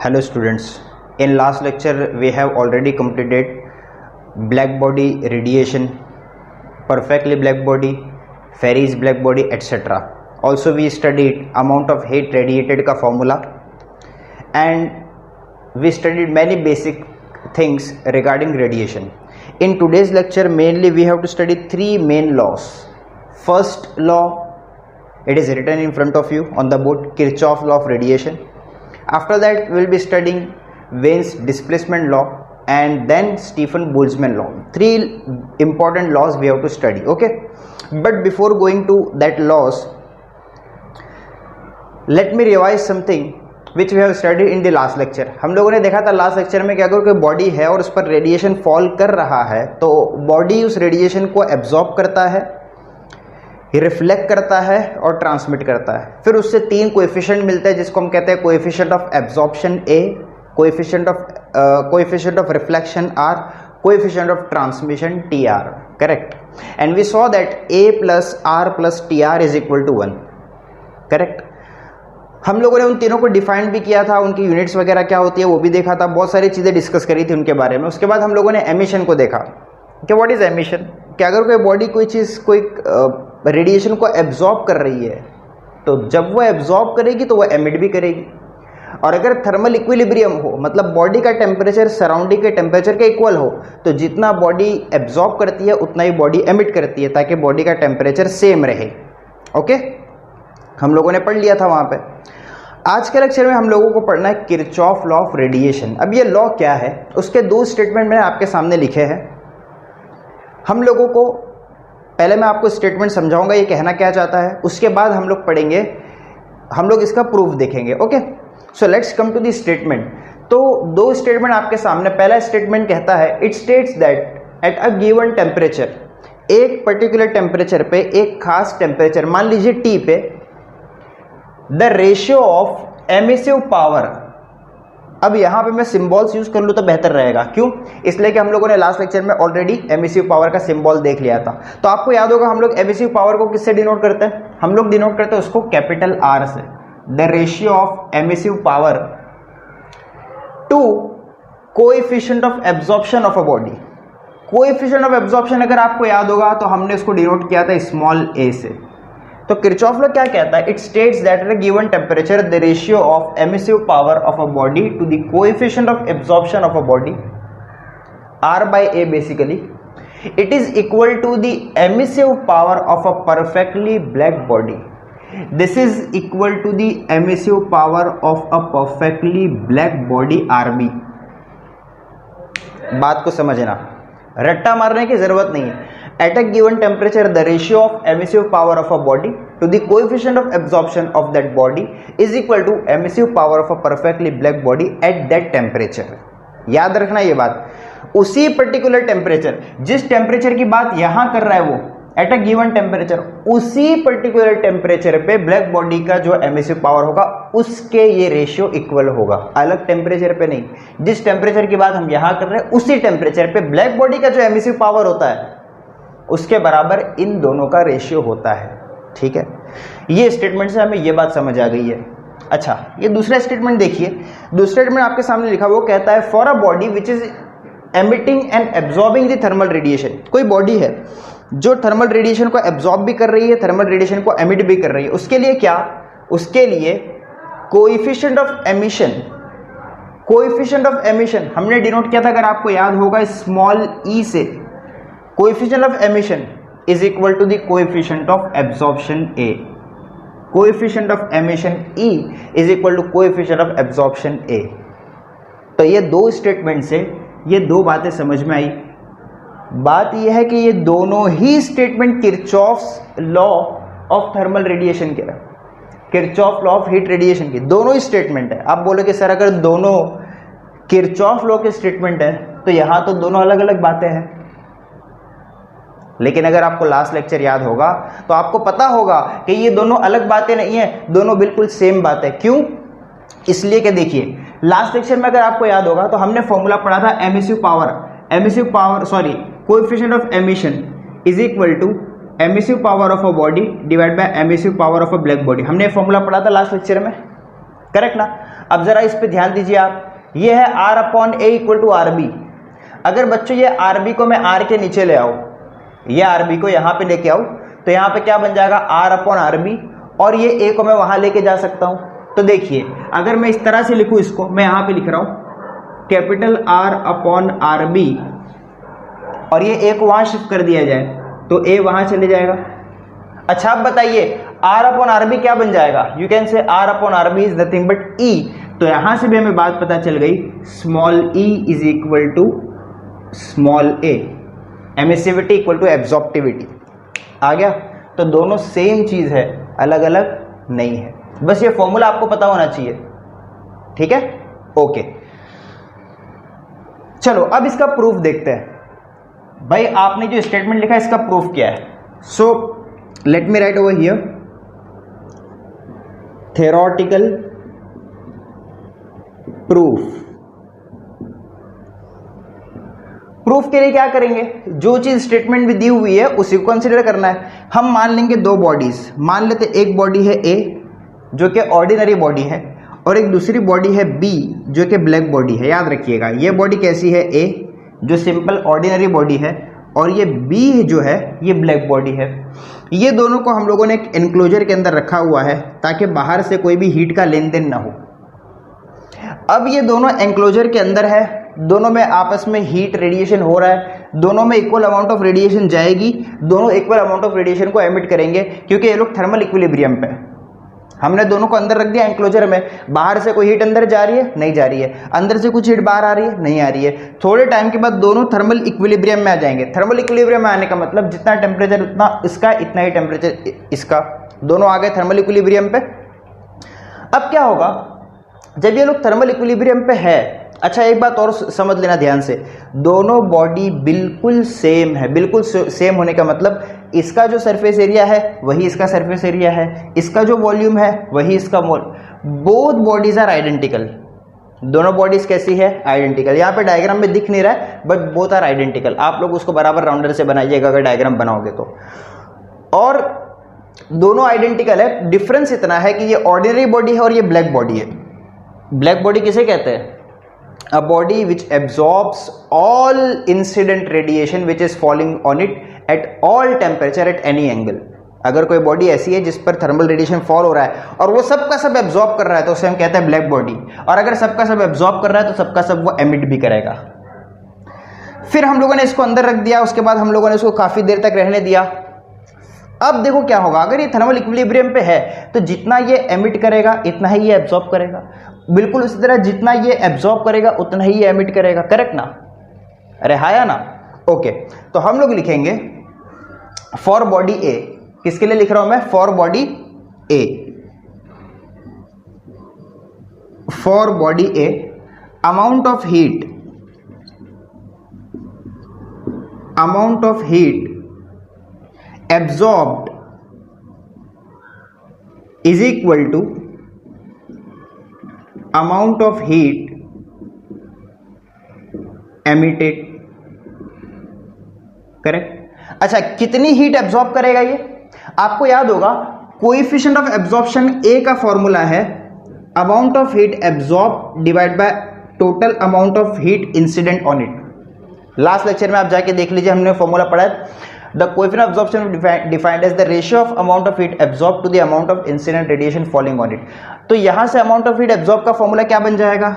Hello students, in last lecture we have already completed black body radiation, perfectly black body, Faraday's black body, etc. Also we studied amount of heat radiated ka formula, and we studied many basic things regarding radiation. In today's lecture mainly we have to study three main laws. First law, it is written in front of you on the board, Kirchhoff law of radiation. After that we will be studying Wien's displacement law and then Stefan Boltzmann law. Three important laws we have to study, okay? But before going to that laws, let me revise something which we have studied in the last lecture. हम लोगों ने देखा था last lecture में कि अगर कोई body है और उस पर रेडिएशन फॉल कर रहा है तो बॉडी उस रेडिएशन को एब्जॉर्ब करता है, रिफ्लेक्ट करता है और ट्रांसमिट करता है. फिर उससे तीन कोएफिशिएंट मिलते हैं जिसको हम कहते हैं coefficient of absorption A, coefficient of reflection R, coefficient of transmission T R. Correct. And we saw that A plus R plus T R is equal to 1. Correct. हम लोगों ने उन तीनों को डिफाइन भी किया था, उनकी यूनिट्स वगैरह क्या होती है वो भी देखा था, बहुत सारी चीज़ें डिस्कस करी थी उनके बारे में. उसके बाद हम लोगों ने एमिशन को देखा कि व्हाट इज एमिशन. कि अगर कोई बॉडी कोई चीज़ कोई रेडिएशन को एब्जॉर्ब कर रही है तो जब वो एब्जॉर्ब करेगी तो वो एमिट भी करेगी. और अगर थर्मल इक्विलिब्रियम हो, मतलब बॉडी का टेम्परेचर सराउंडिंग के टेम्परेचर के इक्वल हो, तो जितना बॉडी एब्जॉर्ब करती है उतना ही बॉडी एमिट करती है ताकि बॉडी का टेम्परेचर सेम रहे. ओके, हम लोगों ने पढ़ लिया था वहाँ पे. आज के लेक्चर में हम लोगों को पढ़ना है किरचॉफ लॉ ऑफ रेडिएशन. अब ये लॉ क्या है उसके दो स्टेटमेंट मैंने आपके सामने लिखे हैं. हम लोगों को पहले मैं आपको स्टेटमेंट समझाऊंगा ये कहना क्या चाहता है, उसके बाद हम लोग पढ़ेंगे, हम लोग इसका प्रूफ देखेंगे. Okay, so let's come to the statement. तो दो स्टेटमेंट आपके सामने. पहला स्टेटमेंट कहता है it states that at a given temperature, एक पर्टिकुलर टेम्परेचर पे, एक खास टेम्परेचर मान लीजिए टी पे, the ratio of emissive power. अब यहां पे मैं सिंबल्स यूज कर लूं तो बेहतर रहेगा. क्यों? इसलिए कि हम लोगों ने लास्ट लेक्चर में ऑलरेडी एमिसिव पावर का सिंबल देख लिया था. तो आपको याद होगा हम लोग एमिसिव पावर को किससे डिनोट करते हैं? हम लोग डिनोट करते हैं उसको कैपिटल आर से. The ratio of emissive power to coefficient of absorption of a body. Coefficient of absorption अगर आपको याद होगा तो हमने उसको डिनोट किया था स्मॉल ए से. तो किरचॉफ लॉ क्या कहता है? It states that at a given temperature the ratio of emissive power of a body to the coefficient of absorption of a body, R by A basically, it is equal to the emissive power of a perfectly black body. This is equal to the emissive power of a perfectly black body, R B. बात को समझना, रट्टा मारने की जरूरत नहीं है. At a given temperature, the ratio of emissive power of a body to the coefficient of absorption of that body is equal to emissive power of a perfectly black body at that temperature. याद रखना ये बात. उसी particular temperature, जिस temperature की बात यहां कर रहा है वो, एट अ गिवन टेम्परेचर, उसी पर्टिकुलर टेम्परेचर पे ब्लैक बॉडी का जो एमिसिव पावर होगा उसके ये रेशियो इक्वल होगा, अलग टेम्परेचर पे नहीं. जिस टेम्परेचर की बात हम यहां कर रहे हैं उसी टेम्परेचर पे ब्लैक बॉडी का जो एमिसिव पावर होता है उसके बराबर इन दोनों का रेशियो होता है. ठीक है, ये स्टेटमेंट से हमें ये बात समझ आ गई है. अच्छा, ये दूसरा स्टेटमेंट देखिए. दूसरा स्टेटमेंट आपके सामने लिखा वो कहता है for a body which is emitting and absorbing the thermal radiation. कोई बॉडी है जो थर्मल रेडिएशन को एब्जॉर्ब भी कर रही है, थर्मल रेडिएशन को एमिट भी कर रही है. उसके लिए क्या? उसके लिए coefficient of emission. Coefficient of emission हमने डिनोट किया था अगर आपको याद होगा स्मॉल ई से. Coefficient of emission is equal to the coefficient of absorption A. Coefficient of emission E is equal to coefficient of absorption A. तो ये दो स्टेटमेंट से ये दो बातें समझ में आई. बात यह है कि ये दोनों ही statement Kirchhoff's law of thermal radiation के, Kirchhoff law of heat radiation की दोनों ही स्टेटमेंट है. आप बोलोगे सर अगर दोनों किरचॉफ लॉ के स्टेटमेंट है तो यहां तो दोनों अलग अलग बातें हैं. लेकिन अगर आपको लास्ट लेक्चर याद होगा तो आपको पता होगा कि ये दोनों अलग बातें नहीं है, दोनों बिल्कुल सेम बात है. क्यों? इसलिए कि देखिए लास्ट लेक्चर में अगर आपको याद होगा तो हमने फॉर्मूला पढ़ा था emissive power coefficient of emission is equal to emissive power of a body divide by emissive power of a black body. हमने फॉर्मूला पढ़ा था लास्ट लेक्चर में. करेक्ट ना। अब जरा इस पे ध्यान दीजिए आप, ये है r upon A equal to R B. अगर बच्चों ये आर बी को मैं r के नीचे ले आऊं, ये आर बी को यहां पे लेके आऊं, तो यहां पे क्या बन जाएगा r अपॉन आर बी, और ये a को मैं वहां लेके जा सकता हूं। तो देखिए अगर मैं इस तरह से लिखूं इसको, मैं यहां पे लिख रहा हूं capital R upon R B, और ये a को वहां शिफ्ट कर दिया जाए तो a वहां चले जाएगा। अच्छा अब बताइए r अपॉन आर बी क्या बन जाएगा? You can say r upon R B is nothing but e। तो यहां से भी हमें बात पता चल गई, small e is equal to small a, emissivity equal to absorptivity. आ गया? तो दोनों सेम चीज है, अलग अलग नहीं है। बस ये फॉर्मूला आपको पता होना चाहिए, ठीक है? ओके, चलो अब इसका प्रूफ देखते हैं। भाई आपने जो स्टेटमेंट लिखा है इसका प्रूफ क्या है? So let me right over here, theoretical proof. Proof के लिए क्या करेंगे? जो चीज स्टेटमेंट में दी हुई है उसी को कंसीडर करना है। हम मान लेंगे दो बॉडीज, मान लेते एक बॉडी है ए जो कि ऑर्डिनरी बॉडी है, और एक दूसरी बॉडी है बी जो कि ब्लैक बॉडी है। याद रखिएगा ये बॉडी कैसी है? ए जो सिंपल ऑर्डिनरी बॉडी है, और ये बी जो है ये ब्लैक बॉडी है। ये दोनों को हम लोगों ने एक एनक्लोजर के अंदर रखा हुआ है ताकि बाहर से कोई भी हीट का लेन देन ना हो। अब ये दोनों एनक्लोजर के अंदर है, दोनों में आपस में हीट रेडिएशन हो रहा है, दोनों में इक्वल अमाउंट ऑफ रेडिएशन जाएगी, दोनों इक्वल अमाउंट ऑफ रेडिएशन को एमिट करेंगे क्योंकि ये लोग थर्मल इक्विलिब्रियम पे है। हमने दोनों को अंदर रख दिया एनक्लोजर में, बाहर से कोई हीट अंदर जा रही है? नहीं जा रही है। अंदर से कुछ हीट बाहर आ रही है? नहीं आ रही है। थोड़े टाइम के बाद दोनों थर्मल इक्विलिब्रियम में आ जाएंगे। थर्मल इक्विलिब्रियम में आने का मतलब जितना टेम्परेचर उतना इसका, इतना ही टेम्परेचर इसका, दोनों आ गए थर्मल इक्विलिब्रियम पे। अब क्या होगा जब ये लोग थर्मल इक्विलिब्रियम पे है? अच्छा एक बात और समझ लेना ध्यान से, दोनों बॉडी बिल्कुल सेम है। बिल्कुल सेम होने का मतलब इसका जो सरफेस एरिया है वही इसका सरफेस एरिया है, इसका जो वॉल्यूम है वही इसका बोथ बॉडीज आर आइडेंटिकल। दोनों बॉडीज कैसी है? आइडेंटिकल। यहाँ पे डायग्राम में दिख नहीं रहा है बट बोथ आर आइडेंटिकल। आप लोग उसको बराबर राउंडर से बनाइएगा अगर डायग्राम बनाओगे तो। और दोनों आइडेंटिकल है, डिफरेंस इतना है कि ये ऑर्डिनरी बॉडी है और ये ब्लैक बॉडी है। ब्लैक बॉडी किसे कहते हैं? A body which absorbs all incident radiation which is falling on it at all temperature at any angle। अगर कोई बॉडी ऐसी है जिस पर थर्मल रेडिएशन फॉल हो रहा है और वो सबका सब एब्जॉर्ब कर रहा है तो उसे हम कहते हैं ब्लैक बॉडी। और अगर सबका सब एब्जॉर्ब कर रहा है तो सबका सब वो एमिट भी करेगा। फिर हम लोगों ने इसको अंदर रख दिया, उसके बाद हम लोगों ने इसको काफी देर तक रहने दिया। अब देखो क्या होगा, अगर ये थर्मल इक्विलिब्रियम पे है तो जितना ये एमिट करेगा इतना ही ये एब्जॉर्ब करेगा। बिल्कुल उसी तरह जितना ये एब्जॉर्ब करेगा उतना ही ये एमिट करेगा। करेक्ट ना? अरे हाँ या ना? ओके, तो हम लोग लिखेंगे फॉर बॉडी ए। किसके लिए लिख रहा हूं मैं? For body A. For body A amount of heat absorbed is equal to amount of heat emitted। Correct? अच्छा कितनी हीट एब्जॉर्ब करेगा ये? आपको याद होगा कोएफिशिएंट ऑफ एब्जॉर्प्शन ए का फॉर्मूला है amount of heat absorb divide by total amount of heat incident on it. Last lecture में आप जाके देख लीजिए, हमने फॉर्मूला पढ़ा है। The coefficient of absorption defined as the ratio of amount of heat absorbed to the amount of incident radiation falling on it। तो यहां से amount of heat absorbed का फॉर्मूला क्या बन जाएगा?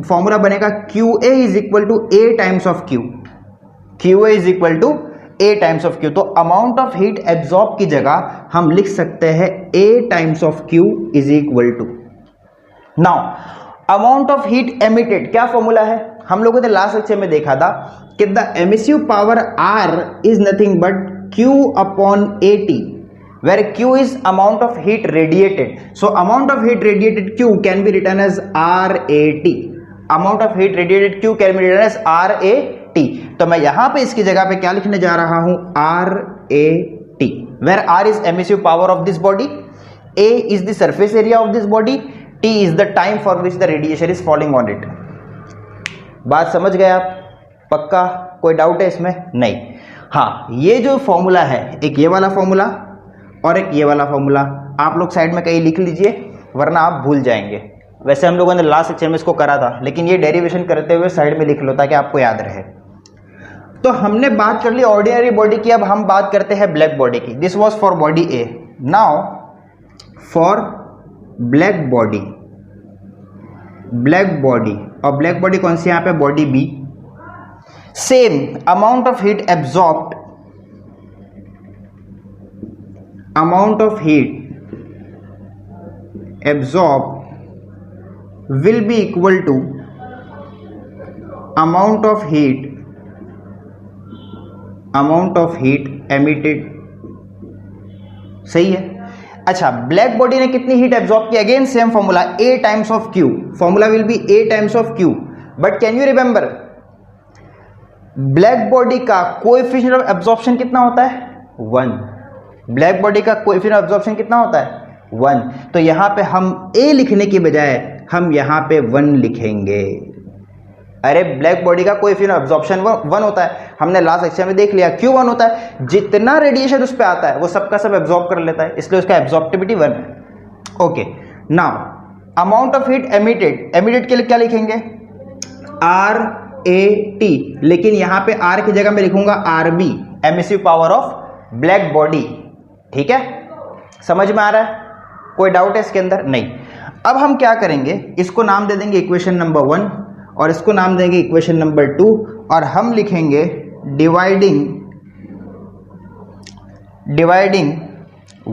फॉर्मूला बनेगा QA is equal to A times of Q। QA is equal to A times of Q। तो amount of heat absorbed की जगह हम लिख सकते हैं A times of Q is equal to। Now amount of heat emitted क्या formula है? हम लोगों ने लास्ट लेक्चर में देखा था कि the emissive power R is nothing but Q upon AT, where Q is amount of heat radiated. So amount of heat radiated Q can be written as RAT। Amount of heat radiated Q can be written as RAT। तो मैं यहां पे इसकी जगह पे क्या लिखने जा रहा हूं? RAT, where R is emissive power of this body, A is the surface area of this body, T is the time for which the radiation is falling on it। बात समझ गए आप? पक्का? कोई डाउट है इसमें? नहीं। हाँ, ये जो फॉर्मूला है, एक ये वाला फॉर्मूला और एक ये वाला फॉर्मूला, आप लोग साइड में कहीं लिख लीजिए वरना आप भूल जाएंगे। वैसे हम लोगों ने लास्ट सेक्शन में इसको करा था, लेकिन ये डेरिवेशन करते हुए साइड में लिख लो ताकि आपको याद रहे। तो हमने बात कर ली ऑर्डिनरी बॉडी की, अब हम बात करते हैं ब्लैक बॉडी की। This was for body A. Now for black body, black body, और ब्लैक बॉडी कौन सी यहाँ पे, body B. Same amount of heat absorbed, amount of heat absorbed will be equal to amount of heat emitted। सही है। अच्छा, black body ने कितनी हीट एब्जॉर्ब की, again same formula, A times of Q, formula will be A times of Q, but can you remember black body का coefficient of absorption कितना होता है, 1। ब्लैक बॉडी का कोएफिशिएंट ऑफ एब्जॉर्प्शन कितना होता है, 1। तो यहां पे हम A लिखने की बजाय हम यहां पे 1 लिखेंगे। अरे ब्लैक बॉडी का कोएफिशिएंट ऑफ एब्जॉर्प्शन 1 होता है, हमने लास्ट सेक्शन में देख लिया। क्यों 1 होता है, जितना रेडिएशन उस पर आता है वो सबका सब एब्जॉर्ब कर लेता है, इसलिए उसका एब्जॉर्प्टिविटी 1 है। Okay, now amount of heat emitted, emitted के लिए क्या लिखेंगे, RAT, लेकिन यहां पे R की जगह मैं लिखूंगा RB, emissive power of black body. ठीक है, समझ में आ रहा है, कोई डाउट है इसके अंदर, नहीं। अब हम क्या करेंगे, इसको नाम दे देंगे इक्वेशन नंबर 1 और इसको नाम देंगे इक्वेशन नंबर 2, और हम लिखेंगे dividing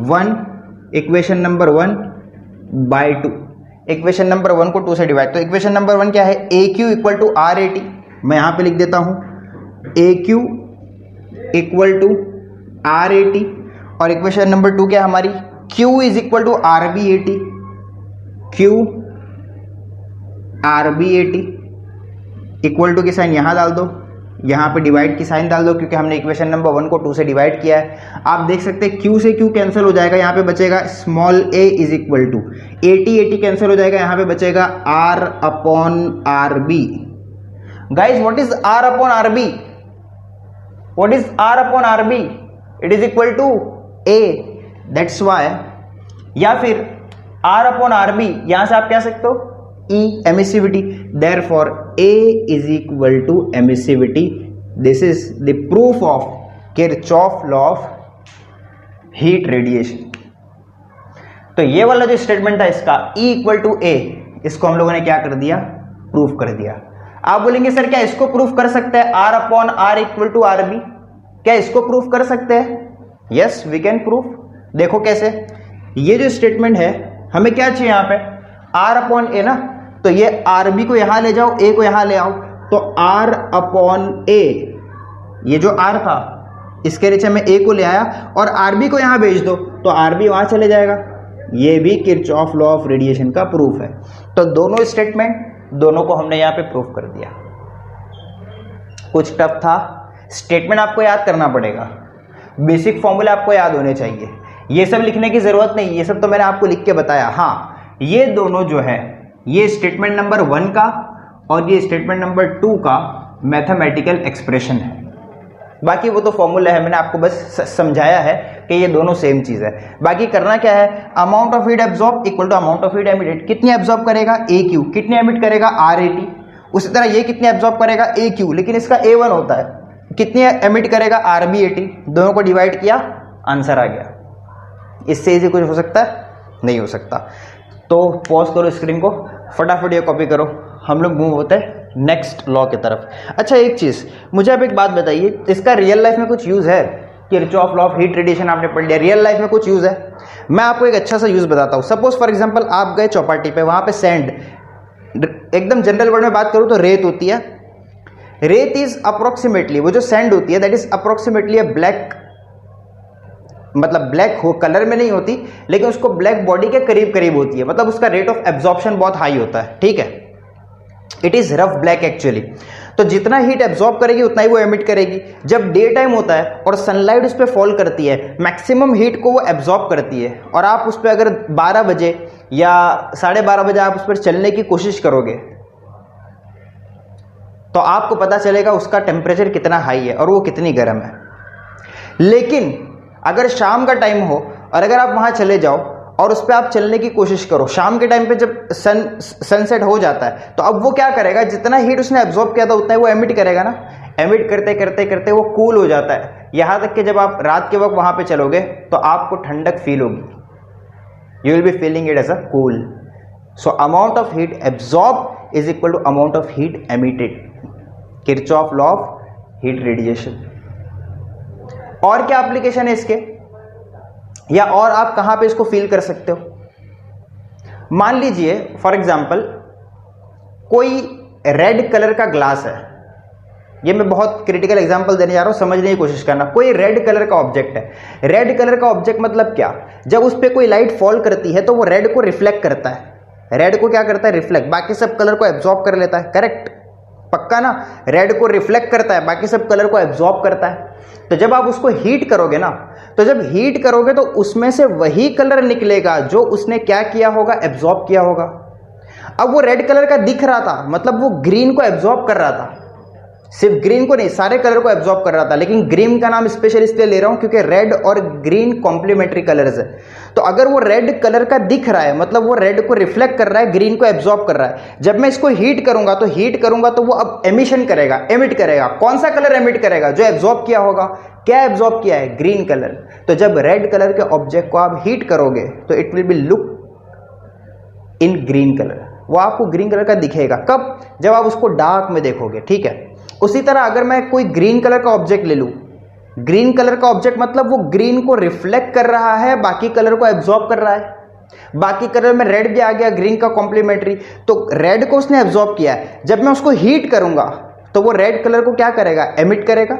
1 equation number 1 by 2। Equation number 1 को 2 से डिवाइड, तो इक्वेशन नंबर 1 क्या है, AQ इक्वल टू RAT, मैं यहां पे लिख देता हूं AQ इक्वल टू RAT, और इक्वेशन नंबर 2 क्या है हमारी, Q is equal to RBAT, Q RBAT equal to की साइन यहां डाल दो, यहां पे डिवाइड की साइन डाल दो, क्योंकि हमने इक्वेशन नंबर 1 को 2 से डिवाइड किया है। आप देख सकते हैं Q से Q कैंसिल हो जाएगा, यहां पे बचेगा small a is equal to AT cancel हो जाएगा, यहां पे बचेगा R upon RB। Guys what is R upon RB, what is R upon RB, it is equal to A, that's why, या फिर R अपॉन RB, यहां से आप क्या सकते हो, E emissivity, therefore A is equal to emissivity. This is the proof of Kirchhoff law of heat radiation. तो ये वाला जो स्टेटमेंट था इसका E इक्वल टू A, इसको हम लोगों ने क्या कर दिया, प्रूफ कर दिया। आप बोलेंगे सर क्या इसको प्रूफ कर सकते हैं, R upon R equal to RB, क्या इसको प्रूफ कर सकते हैं, यस वी कैन प्रूफ। देखो कैसे, ये जो स्टेटमेंट है हमें क्या चाहिए यहाँ पे, R अपॉन A ना, तो ये RB को यहां ले जाओ, A को यहां ले आओ, तो R अपॉन A, ये जो R था इसके नीचे मैं A को ले आया और RB को यहां भेज दो तो RB वहां चले जाएगा। ये भी किरचॉफ लॉ ऑफ रेडिएशन का प्रूफ है। तो दोनों स्टेटमेंट, दोनों को हमने यहां पे प्रूफ कर दिया। कुछ टफ था, स्टेटमेंट आपको याद करना पड़ेगा, बेसिक फॉर्मूले आपको याद होने चाहिए, ये सब लिखने की जरूरत नहीं, ये सब तो मैंने आपको लिख के बताया। हाँ, ये दोनों जो है, ये स्टेटमेंट नंबर 1 का और ये स्टेटमेंट नंबर 2 का मैथमेटिकल एक्सप्रेशन है, बाकी वो तो फॉर्मूला है, मैंने आपको बस समझाया है कि ये दोनों सेम चीज है। बाकी करना क्या है, amount of heat absorb equal to amount of heat emitted, कितनी एब्जॉर्ब करेगा AQ, कितनी एमिट करेगा RAT, उसी तरह ये कितनी एब्जॉर्ब करेगा AQ, लेकिन इसका A1 होता है, कितनी एमिट करेगा RBAT, दोनों को डिवाइड किया, आंसर आ गया। इससे इजी कुछ हो सकता है, नहीं हो सकता। तो पॉज करो स्क्रीन को, फटाफट ये कॉपी करो, हम लोग मूव होते हैं नेक्स्ट लॉ की तरफ। अच्छा एक चीज मुझे आप एक बात बताइए, इसका रियल लाइफ में कुछ यूज है, Kirchhoff law of heat radiation आपने पढ़ लिया, रियल लाइफ में कुछ यूज है? मैं आपको एक अच्छा सा यूज बताता हूँ। सपोज फॉर एग्जांपल आप गए चौपाटी पे, वहां पे सैंड, एकदम जनरल वर्ड में बात करूँ तो रेत होती है। रेत इज अप्रोक्सीमेटली, वो जो सैंड होती है that is approximately a black, मतलब ब्लैक हो कलर में नहीं होती, लेकिन उसको ब्लैक बॉडी के करीब करीब होती है, मतलब उसका रेट ऑफ एब्जॉर्प्शन बहुत हाई होता है, ठीक है। It is rough black actually. तो जितना हीट एब्जॉर्ब करेगी उतना ही वो एमिट करेगी। जब डे टाइम होता है और सनलाइट उस पर फॉल करती है, मैक्सिमम हीट को वो एब्जॉर्ब करती है, और आप उस पर अगर 12 बजे या 12:30 बजे आप उस पर चलने की कोशिश करोगे तो आपको पता चलेगा उसका टेम्परेचर कितना हाई है और वो कितनी गर्म है। लेकिन अगर शाम का टाइम हो और अगर आप वहां चले जाओ और उस पर आप चलने की कोशिश करो, शाम के टाइम पे जब सनसेट हो जाता है तो अब वो क्या करेगा, जितना हीट उसने एब्जॉर्ब किया था उतना ही वो एमिट करेगा ना, एमिट करते करते करते वो कूल हो जाता है, यहाँ तक कि जब आप रात के वक्त वहाँ पे चलोगे तो आपको ठंडक फील होगी, you will be feeling it as a cool. So amount of heat absorb is equal to amount of heat emitted, Kirchhoff law of heat radiation. और क्या एप्लीकेशन है इसके, या और आप कहां पे इसको फील कर सकते हो? मान लीजिए फॉर एग्जांपल कोई रेड कलर का ग्लास है, ये मैं बहुत क्रिटिकल एग्जांपल देने जा रहा हूं, समझने की कोशिश करना। कोई रेड कलर का ऑब्जेक्ट है, रेड कलर का ऑब्जेक्ट मतलब क्या, जब उस पर कोई लाइट फॉल करती है तो वो रेड को रिफ्लेक्ट करता है, रेड को क्या करता है, रिफ्लेक्ट, बाकी सब कलर को एब्जॉर्ब कर लेता है, करेक्ट, पक्का ना, रेड को रिफ्लेक्ट करता है, बाकी सब कलर को एब्जॉर्ब करता है। तो जब आप उसको हीट करोगे ना, तो जब हीट करोगे तो उसमें से वही कलर निकलेगा जो उसने क्या किया होगा, एब्जॉर्ब किया होगा। अब वो रेड कलर का दिख रहा था, मतलब वो ग्रीन को एब्जॉर्ब कर रहा था, सिर्फ ग्रीन को नहीं सारे कलर को एब्जॉर्ब कर रहा था, लेकिन ग्रीन का नाम स्पेशल इसलिए ले रहा हूं क्योंकि रेड और ग्रीन कॉम्प्लीमेंट्री कलर्स है। तो अगर वो रेड कलर का दिख रहा है मतलब वो रेड को रिफ्लेक्ट कर रहा है, ग्रीन को एब्जॉर्ब कर रहा है। जब मैं इसको हीट करूंगा तो वो अब एमिशन करेगा, एमिट करेगा। कौन सा कलर एमिट करेगा, जो एब्जॉर्ब किया होगा। क्या एब्जॉर्ब किया है, ग्रीन कलर। तो जब रेड कलर के ऑब्जेक्ट को आप हीट करोगे तो it will be look in green colour, वो आपको ग्रीन कलर का दिखेगा। कब, जब आप उसको डार्क में देखोगे, ठीक है। उसी तरह अगर मैं कोई ग्रीन कलर का ऑब्जेक्ट ले लूं, ग्रीन कलर का ऑब्जेक्ट मतलब वो ग्रीन को रिफ्लेक्ट कर रहा है, बाकी कलर को एब्जॉर्ब कर रहा है। बाकी कलर में रेड भी आ गया, ग्रीन का कॉम्प्लीमेंट्री, तो रेड को उसने एब्जॉर्ब किया है। जब मैं उसको हीट करूंगा तो वो रेड कलर को क्या करेगा, एमिट करेगा।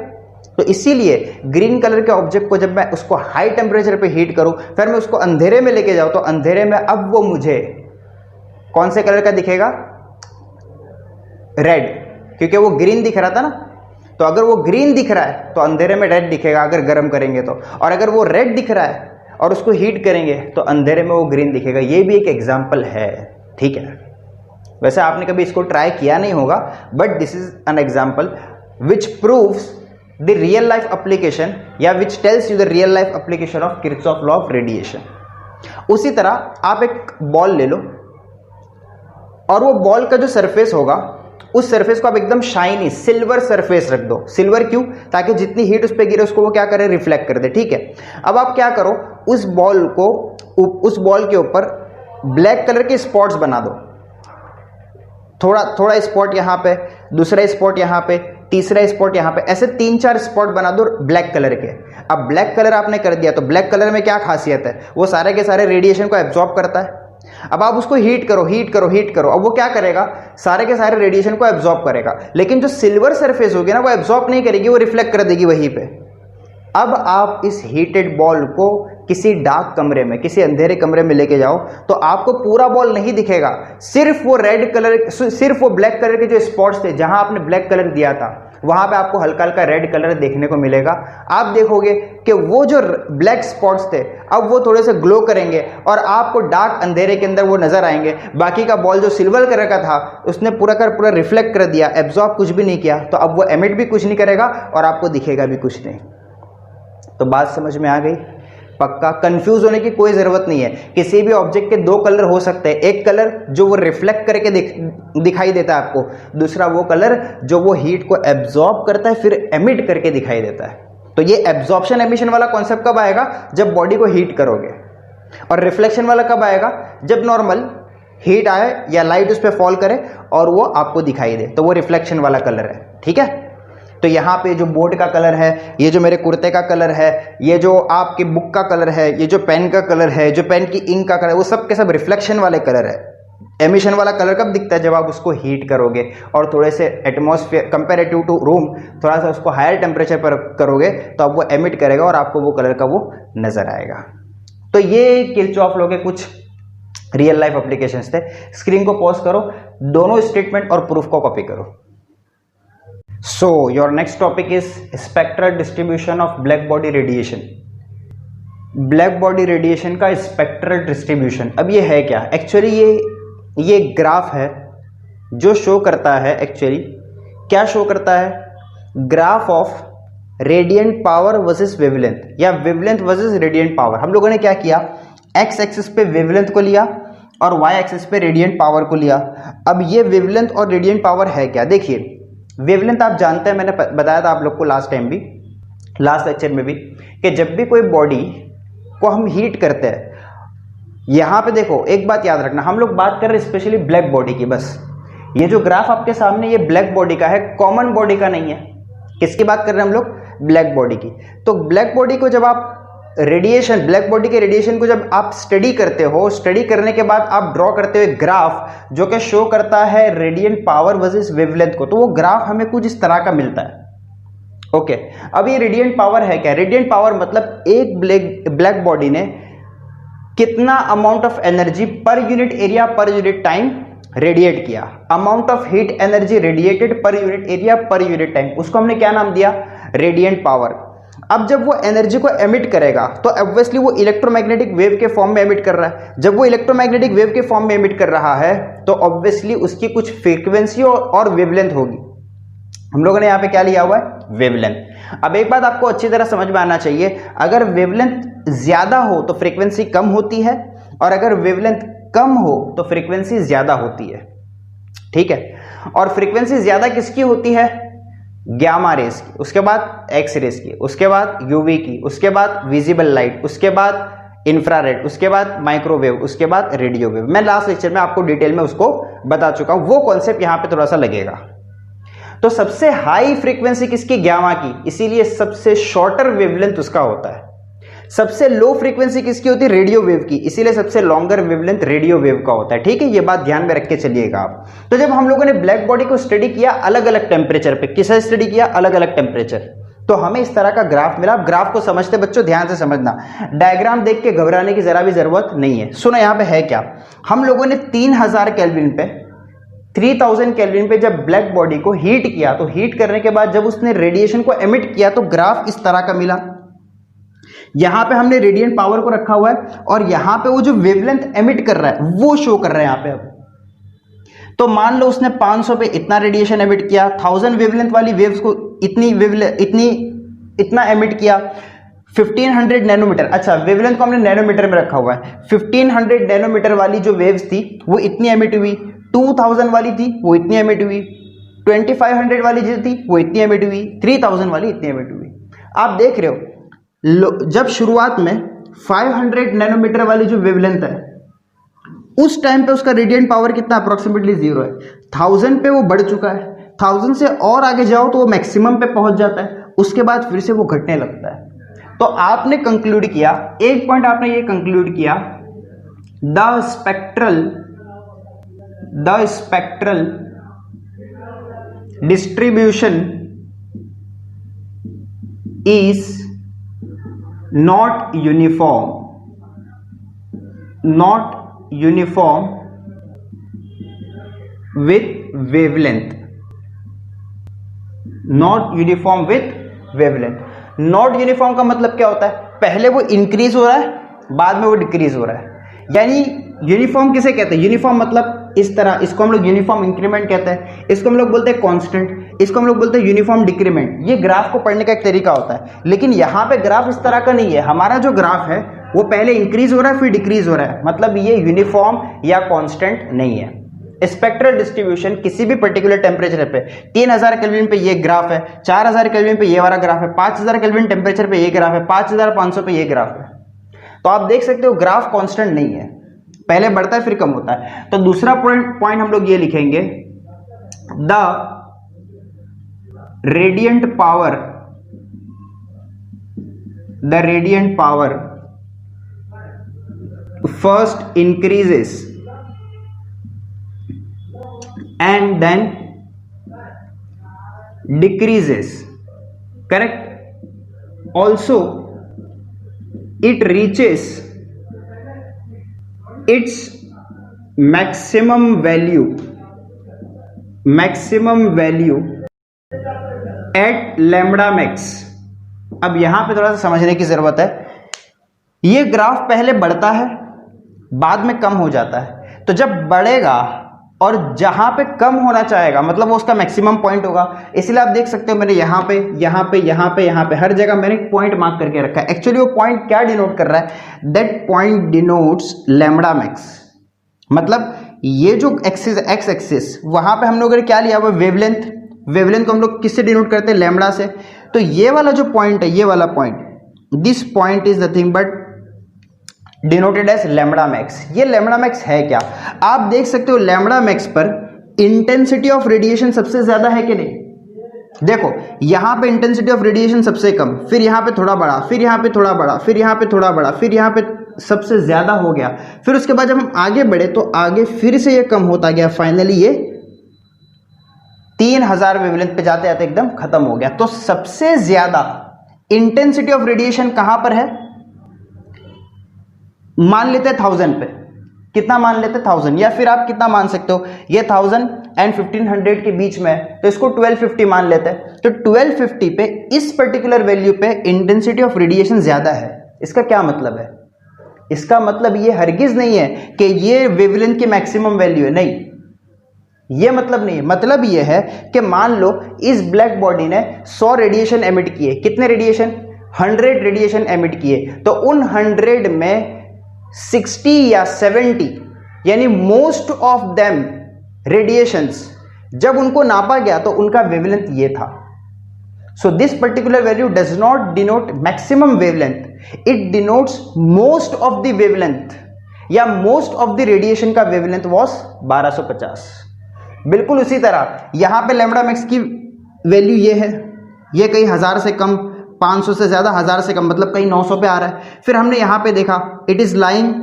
तो इसीलिए ग्रीन कलर के ऑब्जेक्ट को जब मैं उसको हाई टेम्परेचर पे हीट करूं, फिर मैं उसको अंधेरे में लेके जाऊं, तो अंधेरे में अब वो मुझे कौन से कलर का दिखेगा, रेड, क्योंकि वो ग्रीन दिख रहा था ना। तो अगर वो ग्रीन दिख रहा है तो अंधेरे में रेड दिखेगा अगर गर्म करेंगे तो, और अगर वो रेड दिख रहा है और उसको हीट करेंगे तो अंधेरे में वो ग्रीन दिखेगा। ये भी एक एग्जाम्पल है, ठीक है। वैसे आपने कभी इसको ट्राई किया नहीं होगा, but this is an example which proves the real life application या which tells you the real life application of Kirchhoff law of radiation. उसी तरह आप एक बॉल ले लो और वो बॉल का जो सरफेस होगा उस सरफेस को आप एकदम शाइनी सिल्वर सरफेस रख दो। सिल्वर क्यों, ताकि जितनी हीट उस पर गिरे उसको वो क्या करे, रिफ्लेक्ट कर दे, ठीक है। अब आप क्या करो, उस बॉल के ऊपर ब्लैक कलर के स्पॉट्स बना दो, थोड़ा थोड़ा स्पॉट यहाँ पे, दूसरा स्पॉट यहाँ पे, तीसरा स्पॉट यहाँ पे, ऐसे 3-4 स्पॉट बना दो ब्लैक कलर के। अब ब्लैक कलर आपने कर दिया तो ब्लैक कलर में क्या खासियत है, वो सारे के सारे रेडिएशन को एब्जॉर्ब करता है। अब आप उसको हीट करो, हीट करो, हीट करो, अब वो क्या करेगा, सारे के सारे रेडिएशन को एब्जॉर्ब करेगा। लेकिन जो सिल्वर सरफेस होगी ना, वो एब्जॉर्ब नहीं करेगी, वो रिफ्लेक्ट कर देगी वहीं पे। अब आप इस हीटेड बॉल को किसी डार्क कमरे में, किसी अंधेरे कमरे में लेके जाओ तो आपको पूरा बॉल नहीं दिखेगा, सिर्फ वो रेड कलर, सिर्फ वो ब्लैक कलर के जो स्पॉट्स थे, जहां आपने ब्लैक कलर दिया था वहां पे आपको हल्का हल्का रेड कलर देखने को मिलेगा। आप देखोगे कि वो जो ब्लैक स्पॉट्स थे अब वो थोड़े से ग्लो करेंगे और आपको डार्क अंधेरे के अंदर वो नजर आएंगे। बाकी का बॉल जो सिल्वर कलर का था उसने पूरा का पूरा रिफ्लेक्ट कर दिया, एब्जॉर्ब कुछ भी नहीं किया, तो अब वो एमिट भी कुछ नहीं करेगा और आपको दिखेगा भी कुछ नहीं। तो बात समझ में आ गई, पक्का। कंफ्यूज होने की कोई जरूरत नहीं है। किसी भी ऑब्जेक्ट के 2 कलर हो सकते हैं, एक कलर जो वो रिफ्लेक्ट करके दिखाई देता है आपको, दूसरा वो कलर जो वो हीट को एब्जॉर्ब करता है फिर एमिट करके दिखाई देता है। तो ये एब्जॉर्प्शन एमिशन वाला कॉन्सेप्ट कब आएगा, जब बॉडी को हीट करोगे। और रिफ्लेक्शन वाला कब आएगा, जब नॉर्मल हीट आए या लाइट उस पर फॉल करे और वो आपको दिखाई दे, तो वो रिफ्लेक्शन वाला कलर है, ठीक है। तो यहाँ पे जो बोर्ड का कलर है, ये जो मेरे कुर्ते का कलर है, ये जो आपकी बुक का कलर है, ये जो पेन का कलर है, जो पेन की इंक का कलर है, वो सब के सब रिफ्लेक्शन वाले कलर है। एमिशन वाला कलर कब दिखता है, जब आप उसको हीट करोगे और थोड़े से एटमॉस्फेयर कंपेरेटिव टू रूम थोड़ा सा उसको हायर टेम्परेचर पर करोगे तो अब वो एमिट करेगा और आपको वो कलर का वो नजर आएगा। तो ये किरचॉफ लॉ के कुछ रियल लाइफ एप्लीकेशंस थे। स्क्रीन को पॉज करो, दोनों स्टेटमेंट और प्रूफ को कॉपी करो। So your next topic is spectral distribution of black body radiation. Black body radiation का स्पेक्ट्रल डिस्ट्रीब्यूशन। अब ये है क्या, एक्चुअली ये ग्राफ है जो शो करता है, एक्चुअली क्या शो करता है, graph of radiant power versus wavelength या वेवलेंथ वर्सेस रेडिएंट पावर। हम लोगों ने क्या किया, एक्स एक्सिस पे वेवलेंथ को लिया और वाई एक्सिस पे रेडिएंट पावर को लिया। अब ये वेवलेंथ और रेडिएंट पावर है क्या? देखिए वेवलेंथ आप जानते हैं, मैंने बताया था आप लोग को लास्ट टाइम भी, लास्ट लेक्चर में भी, कि जब भी कोई बॉडी को हम हीट करते हैं, यहां पे देखो एक बात याद रखना, हम लोग बात कर रहे हैं स्पेशली ब्लैक बॉडी की। बस ये जो ग्राफ आपके सामने ये ब्लैक बॉडी का है, कॉमन बॉडी का नहीं है। किसकी बात कर रहे हैं हम लोग? ब्लैक बॉडी की। तो ब्लैक बॉडी को जब आप रेडिएशन, ब्लैक बॉडी के रेडिएशन को जब आप स्टडी करते हो, स्टडी करने के बाद आप ड्रॉ करते हो ग्राफ जो कि शो करता है रेडिएंट पावर वर्सेस वेवलेंथ को, तो वो ग्राफ हमें कुछ इस तरह का मिलता है। ओके, अब ये रेडिएंट पावर है क्या? रेडिएंट पावर मतलब एक ब्लैक बॉडी ने कितना amount of energy per unit area per unit time radiate किया, amount of heat energy radiated per unit area per unit time, उसको हमने क्या नाम दिया? Radiant power. अब जब वो एनर्जी को एमिट करेगा तो ऑब्वियसली वो इलेक्ट्रोमैग्नेटिक वेव के फॉर्म में एमिट कर रहा है। जब वो इलेक्ट्रोमैग्नेटिक वेव के फॉर्म में एमिट कर रहा है तो ऑब्वियसली उसकी कुछ फ्रीक्वेंसी और वेवलेंथ होगी। हम लोगों ने यहाँ पे क्या लिया हुआ है? वेवलेंथ। अब एक बात आपको अच्छी तरह समझ में आना चाहिए, अगर वेवलेंथ ज्यादा हो तो फ्रीक्वेंसी कम होती है, और अगर वेवलेंथ कम हो तो फ्रीक्वेंसी ज्यादा होती है। ठीक है, और फ्रीक्वेंसी ज्यादा किसकी होती है? गामा रेस की, उसके बाद एक्स रेस की, उसके बाद यूवी की, उसके बाद विजिबल लाइट, उसके बाद इंफ्रारेड, उसके बाद माइक्रोवेव, उसके बाद रेडियो वेव। मैं लास्ट लेक्चर में आपको डिटेल में उसको बता चुका हूं, वो कॉन्सेप्ट यहां पे थोड़ा सा लगेगा। तो सबसे हाई फ्रीक्वेंसी किसकी? गामा की, इसीलिए सबसे शॉर्टर वेवलेंथ उसका होता है। सबसे लो फ्रीक्वेंसी किसकी होती है? रेडियो वेव की, इसीलिए सबसे लॉन्गर वेवलेंथ रेडियो वेव का होता है। ठीक है, ये बात ध्यान में रख के चलिएगा आप। तो जब हम लोगों ने ब्लैक बॉडी को स्टडी किया अलग अलग टेम्परेचर पे, किसे स्टडी किया? अलग अलग टेम्परेचर, तो हमें इस तरह का ग्राफ मिला। आप ग्राफ को समझते बच्चों ध्यान से समझना, डायग्राम देख के घबराने की जरा भी जरूरत नहीं है। सुनो यहां पे है क्या, हम लोगों ने 3000 केल्विन पे, 3000 केल्विन पे जब ब्लैक बॉडी को हीट किया, तो हीट करने के बाद जब उसने रेडिएशन को एमिट किया तो ग्राफ इस तरह का मिला। यहां पे हमने रेडिएंट पावर को रखा हुआ है और यहां पे वो जो वेवलेंथ एमिट कर रहा है वो शो कर रहा है यहां पे। अब तो मान लो उसने 500 पे इतना रेडिएशन एमिट किया, 1000 वेवलेंथ वाली वेव्स को इतना एमिट किया, 1500 नैनोमीटर, अच्छा वेवलेंथ को हमने नैनोमीटर में रखा हुआ है। 1500 नैनोमीटर वाली जो वेव्स थी वो इतनी एमिट हुई, 2000 वाली थी वो इतनी एमिट हुई, 2500 वाली जो थी वो इतनी एमिट हुई, 3000 वाली इतनी एमिट हुई। आप देख रहे हो जब शुरुआत में 500 नैनोमीटर वाली जो वेवलेंथ है उस टाइम पे उसका रेडिएंट पावर कितना? अप्रोक्सीमेटली 0 है। 1000 पे वो बढ़ चुका है, 1000 से और आगे जाओ तो वो मैक्सिमम पे पहुंच जाता है, उसके बाद फिर से वो घटने लगता है। तो आपने कंक्लूड किया, एक पॉइंट आपने ये कंक्लूड किया, the spectral distribution is not uniform with wavelength, not uniform with wavelength। Not uniform का मतलब क्या होता है? पहले वो इंक्रीज हो रहा है, बाद में वो डिक्रीज हो रहा है। यानी यूनिफॉर्म किसे कहते हैं? यूनिफॉर्म मतलब इस तरह, इसको हम लोग यूनिफॉर्म इंक्रीमेंट कहते हैं, इसको हम लोग बोलते हैं कांस्टेंट, इसको हम लोग बोलते हैं यूनिफॉर्म डिक्रीमेंट। ये ग्राफ को पढ़ने का एक तरीका होता है, लेकिन यहाँ पे ग्राफ इस तरह का नहीं है। हमारा जो ग्राफ है वो पहले इंक्रीज हो रहा है फिर डिक्रीज हो रहा है, मतलब ये यूनिफॉर्म या कांस्टेंट नहीं है। स्पेक्ट्रल डिस्ट्रीब्यूशन किसी भी पर्टिकुलर टेम्परेचर पे 3000 केल्विन पे ये ग्राफ है, 4000 केल्विन पे ये वाला ग्राफ है, 5000 केल्विन टेम्परेचर पे ये ग्राफ है, 5500 पे ये ग्राफ है। तो आप देख सकते हो ग्राफ कांस्टेंट नहीं है, पहले बढ़ता है फिर कम होता है। तो दूसरा पॉइंट हम लोग ये लिखेंगे, the radiant power first increases and then decreases, correct? Also it reaches its maximum value at lambda max। अब यहां पे थोड़ा सा समझने की जरूरत है, ये ग्राफ पहले बढ़ता है बाद में कम हो जाता है। तो जब बढ़ेगा और जहां पे कम होना चाहेगा मतलब वो उसका मैक्सिमम पॉइंट होगा। इसलिए आप देख सकते हो मैंने यहाँ पे यहाँ पे यहाँ पे यहाँ पे हर जगह मैंने एक पॉइंट मार्क करके रखा है। एक्चुअली वो पॉइंट क्या डिनोट कर रहा है, that point denotes lambda max. मतलब ये जो एक्सिस एक्स एक्सिस वहां पे हम लोगों ने क्या लिया हुआ वेवलेंथ, वेवलेंथ को हम लोग किससे डिनोट करते हैं, लैम्बडा से। तो ये वाला जो पॉइंट है, ये वाला point, this point is nothing but denoted as lambda max. ये लैम्बडा मैक्स है क्या, आप देख सकते हो लैम्बडा मैक्स पर इंटेंसिटी ऑफ रेडिएशन सबसे ज्यादा है कि नहीं। देखो यहां पे इंटेंसिटी ऑफ रेडिएशन सबसे कम, फिर यहां पे थोड़ा बड़ा, फिर यहां पे थोड़ा बड़ा, फिर यहां पे थोड़ा बड़ा, फिर यहां पे सबसे ज्यादा हो गया। फिर उसके बाद जब हम आगे बढ़े तो आगे फिर से ये कम होता गया, फाइनली ये 3000 वेवलेंथ पे जाते जाते एकदम खत्म हो गया। तो सबसे ज्यादा इंटेंसिटी ऑफ रेडिएशन कहां पर है, मान लेते हैं 1000 पे। कितना मान लेते हैं 1000, या फिर आप कितना मान सकते हो, ये 1000 एंड 1500 के बीच में है तो इसको 1250 मान लेते हैं। तो 1250 पे इस पर्टिकुलर वैल्यू पे इंटेंसिटी ऑफ रेडिएशन ज्यादा है। इसका क्या मतलब है, इसका मतलब ये हरगिज नहीं है कि ये वेवलेंथ की मैक्सिमम वैल्यू है, नहीं, ये मतलब नहीं है। मतलब ये है कि मान लो इस ब्लैक बॉडी ने 100 रेडिएशन एमिट किए, कितने रेडिएशन, 100 रेडिएशन एमिट किए, तो उन 100 में 60 या 70 यानी मोस्ट ऑफ देम रेडिएशंस जब उनको नापा गया तो उनका वेवलेंथ ये था। So this particular value does not denote maximum wavelength, it denotes most of the wavelength या मोस्ट ऑफ द रेडिएशन का वेवलेंथ वाज 1250। बिल्कुल उसी तरह यहां पे लैम्बडा मैक्स की वैल्यू ये है, ये कहीं 1000 से कम, 500 से ज्यादा, 1000 से कम मतलब कहीं 900 पे आ रहा है। फिर हमने यहां पे देखा it is lying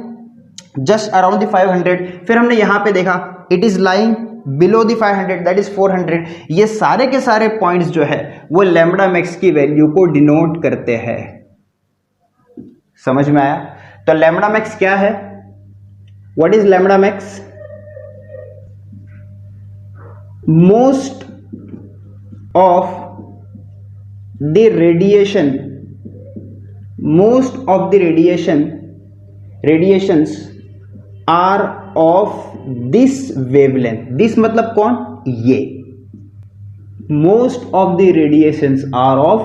just around the 500, फिर हमने यहां पे देखा it is lying below the 500 that is 400। ये सारे के सारे पॉइंट्स जो है वो लैम्बडा मैक्स की वैल्यू को डिनोट करते हैं। समझ में आया। तो लैम्बडा मैक्स क्या है, what is lambda max, most of the radiation, most of the radiations are of this wavelength। this मतलब कौन, ये most of the radiations are of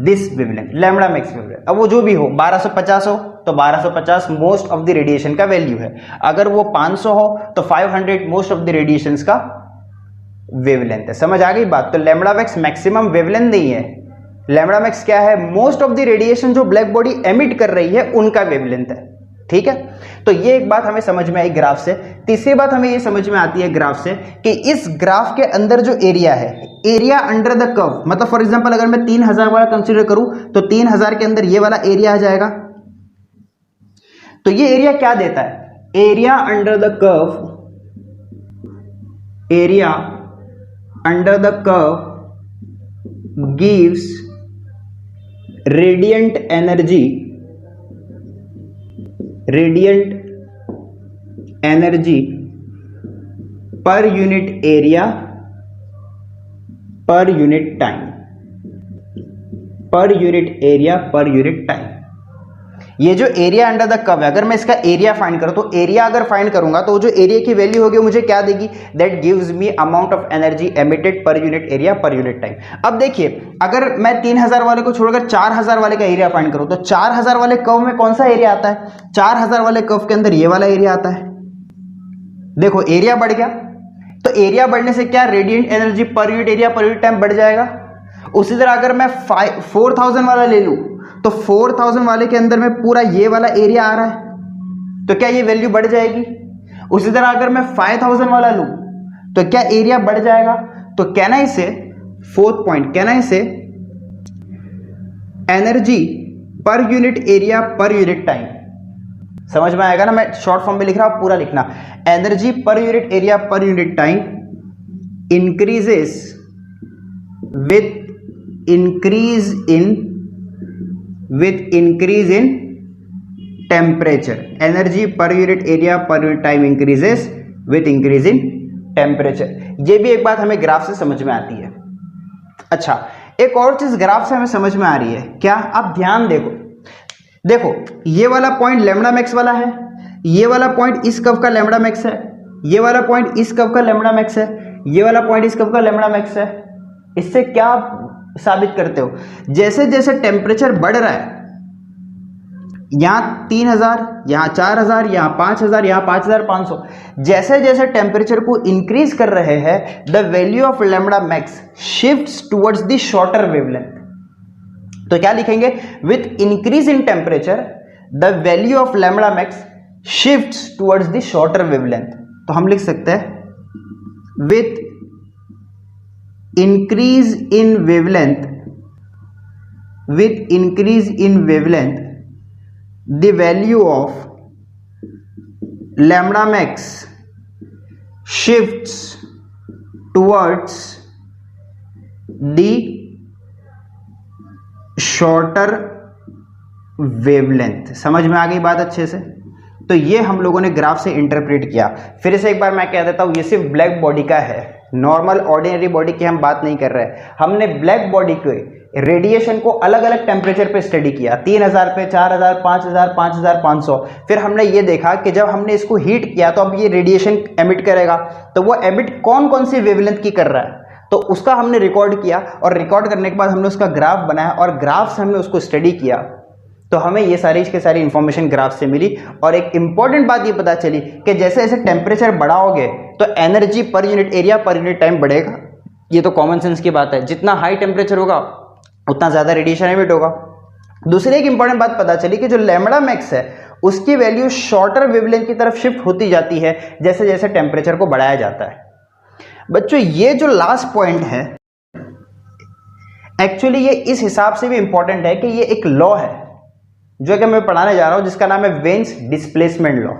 this wavelength, lambda max wavelength। अब वो जो भी हो 1250 हो तो 1250 मोस्ट ऑफ द रेडिएशन का वैल्यू है, अगर वो 500 हो तो 500 मोस्ट ऑफ द रेडिएशंस का वेवलेंथ है। समझ आ गई बात। तो लैम्बडा मैक्स मैक्सिमम वेवलेंथ नहीं है, लैम्बडा मैक्स क्या है, मोस्ट ऑफ द रेडिएशन जो ब्लैक बॉडी एमिट कर रही है उनका वेवलेंथ है। ठीक है, तो ये एक बात हमें समझ में आई ग्राफ से। तीसरी बात हमें ये समझ में आती है ग्राफ से कि इस ग्राफ के अंदर जो एरिया है, एरिया अंडर द कर्व, मतलब फॉर एग्जांपल अगर मैं 3000 वाला कंसीडर करूं तो 3000 के अंदर ये वाला एरिया आ जाएगा। तो ये एरिया क्या देता है, area under the curve, area under the curve gives radiant energy per unit area per unit time, per unit area per unit time। ये जो एरिया अंडर द कर्व है, अगर मैं इसका एरिया फाइंड करूं तो एरिया अगर फाइंड करूंगा तो जो एरिया की वैल्यू होगी मुझे क्या देगी, that gives me amount of energy emitted पर unit area per unit time. अब देखिए अगर मैं 3000 वाले को छोड़कर 4000 वाले का एरिया फाइंड करूं तो 4000 वाले कर्व में कौन सा एरिया आता है, 4000 वाले कर्व के अंदर ये वाला एरिया आता है। देखो एरिया बढ़ गया, तो एरिया बढ़ने से क्या, radiant energy per unit area per unit time बढ़ जाएगा। उसी तरह अगर मैं 4000 वाला ले लूं तो 4000 वाले के अंदर में पूरा ये वाला एरिया आ रहा है, तो क्या ये वैल्यू बढ़ जाएगी। उसी तरह अगर मैं 5000 वाला लूं तो क्या एरिया बढ़ जाएगा। तो कैन आई से, फोर्थ पॉइंट, कैन आई से energy per unit area per unit time. समझ में आएगा ना, मैं शॉर्ट फॉर्म में लिख रहा हूं, पूरा लिखना। Energy per unit area per unit time increases with increase in temperature. Energy per unit area per unit time increases with increase in temperature. ये भी एक बात हमें ग्राफ से समझ में आती है। अच्छा, एक और चीज ग्राफ से हमें समझ में आ रही है, क्या, आप ध्यान देखो ये वाला पॉइंट लैम्बडा मैक्स वाला है, ये वाला पॉइंट इस कर्व का लैम्बडा मैक्स है, ये वाला पॉइंट इस कर्व का लैम्बडा मैक्स है, ये वाला पॉइंट इस कर्व का लैम्बडा मैक्स है। इससे क्या साबित करते हो, जैसे जैसे टेम्परेचर बढ़ रहा है, यहाँ 3000, यहाँ 4000, यहाँ 5000, यहाँ 5500, जैसे जैसे टेम्परेचर को इंक्रीज कर रहे हैं, the value of lambda max shifts towards the shorter wavelength. तो क्या लिखेंगे, with increase in temperature the value of lambda max shifts towards the shorter wavelength. तो हम लिख सकते हैं with increase in wavelength, with increase in wavelength the value of lambda max shifts towards the shorter wavelength। समझ में आ गई बात अच्छे से? तो ये हम लोगों ने ग्राफ से इंटरप्रेट किया। फिर से एक बार मैं कह देता हूँ, ये सिर्फ ब्लैक बॉडी का है, नॉर्मल ऑर्डिनरी बॉडी की हम बात नहीं कर रहे। हमने ब्लैक बॉडी के रेडिएशन को अलग अलग टेम्परेचर पे स्टडी किया, 3000 पे, 4000, 5000, 5500। फिर हमने ये देखा कि जब हमने इसको हीट किया तो अब ये रेडिएशन एमिट करेगा, तो वो एमिट कौन कौन सी वेवलेंथ की कर रहा है, तो उसका हमने रिकॉर्ड किया, और रिकॉर्ड करने के बाद हमने उसका ग्राफ बनाया, और ग्राफ से हमने उसको स्टडी किया, तो हमें ये सारी की सारी इंफॉर्मेशन ग्राफ से मिली। और एक इंपॉर्टेंट बात ये पता चली कि जैसे जैसे टेम्परेचर बढ़ाओगे तो energy per unit area per unit time बढ़ेगा। ये तो कॉमन सेंस की बात है, जितना हाई टेम्परेचर होगा उतना ज़्यादा रेडिएशन एमिट होगा। दूसरी एक इंपॉर्टेंट बात पता चली कि जो लैम्बडा मैक्स है उसकी वैल्यू शॉर्टर वेवलेंथ की तरफ शिफ्ट होती जाती है जैसे जैसे टेम्परेचर को बढ़ाया जाता है। बच्चों, ये जो लास्ट पॉइंट है, एक्चुअली ये इस हिसाब से भी इंपॉर्टेंट है कि ये एक लॉ है जो कि मैं पढ़ाने जा रहा हूं, जिसका नाम है वेन्स डिस्प्लेसमेंट लॉ।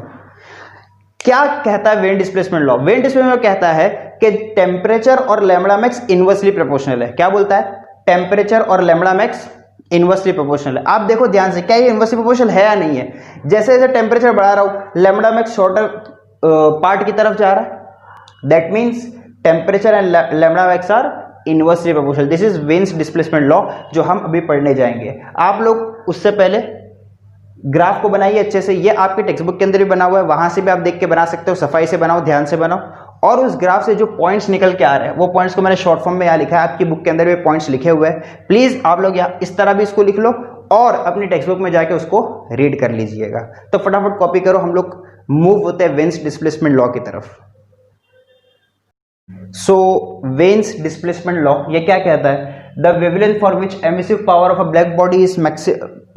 क्या कहता है when displacement law? When displacement law कहता है कि टेम्परेचर और लैम्बडा मैक्स इनवर्सली प्रोपोर्शनल है। क्या बोलता है? टेम्परेचर और लैम्बडा मैक्स इनवर्सली प्रोपोर्शनल है। आप देखो ध्यान से, क्या ये इनवर्सली प्रोपोर्शनल है या नहीं है? जैसे जैसे टेम्परेचर बढ़ा रहा हूं, लैम्बडा मैक्स शॉर्टर पार्ट की तरफ जा रहा है। That means temperature and lambda max are inversely proportional. This is Wien's displacement law, जो हम अभी पढ़ने जाएंगे। आप लोग उससे पहले ग्राफ को बनाइए अच्छे से। ये आपके टेक्स्ट बुक के अंदर भी बना हुआ है, वहां से भी आप देख के बना सकते हो। सफाई से बनाओ, ध्यान से बनाओ, और उस ग्राफ से जो पॉइंट्स निकल के आ रहे हैं वो पॉइंट्स को मैंने शॉर्ट फॉर्म में यहाँ लिखा है, आपकी बुक के अंदर भी पॉइंट्स लिखे हुए हैं। प्लीज आप लोग यहाँ इस तरह भी इसको लिख लो और अपनी टेक्स्ट बुक में जाके उसको रीड कर लीजिएगा। तो फटाफट कॉपी करो, हम लोग मूव होते हैं वेन्स डिस्प्लेसमेंट लॉ की तरफ। सो वेन्स डिस्प्लेसमेंट लॉ ये क्या कहता है? The wavelength for which emissive power of a black body is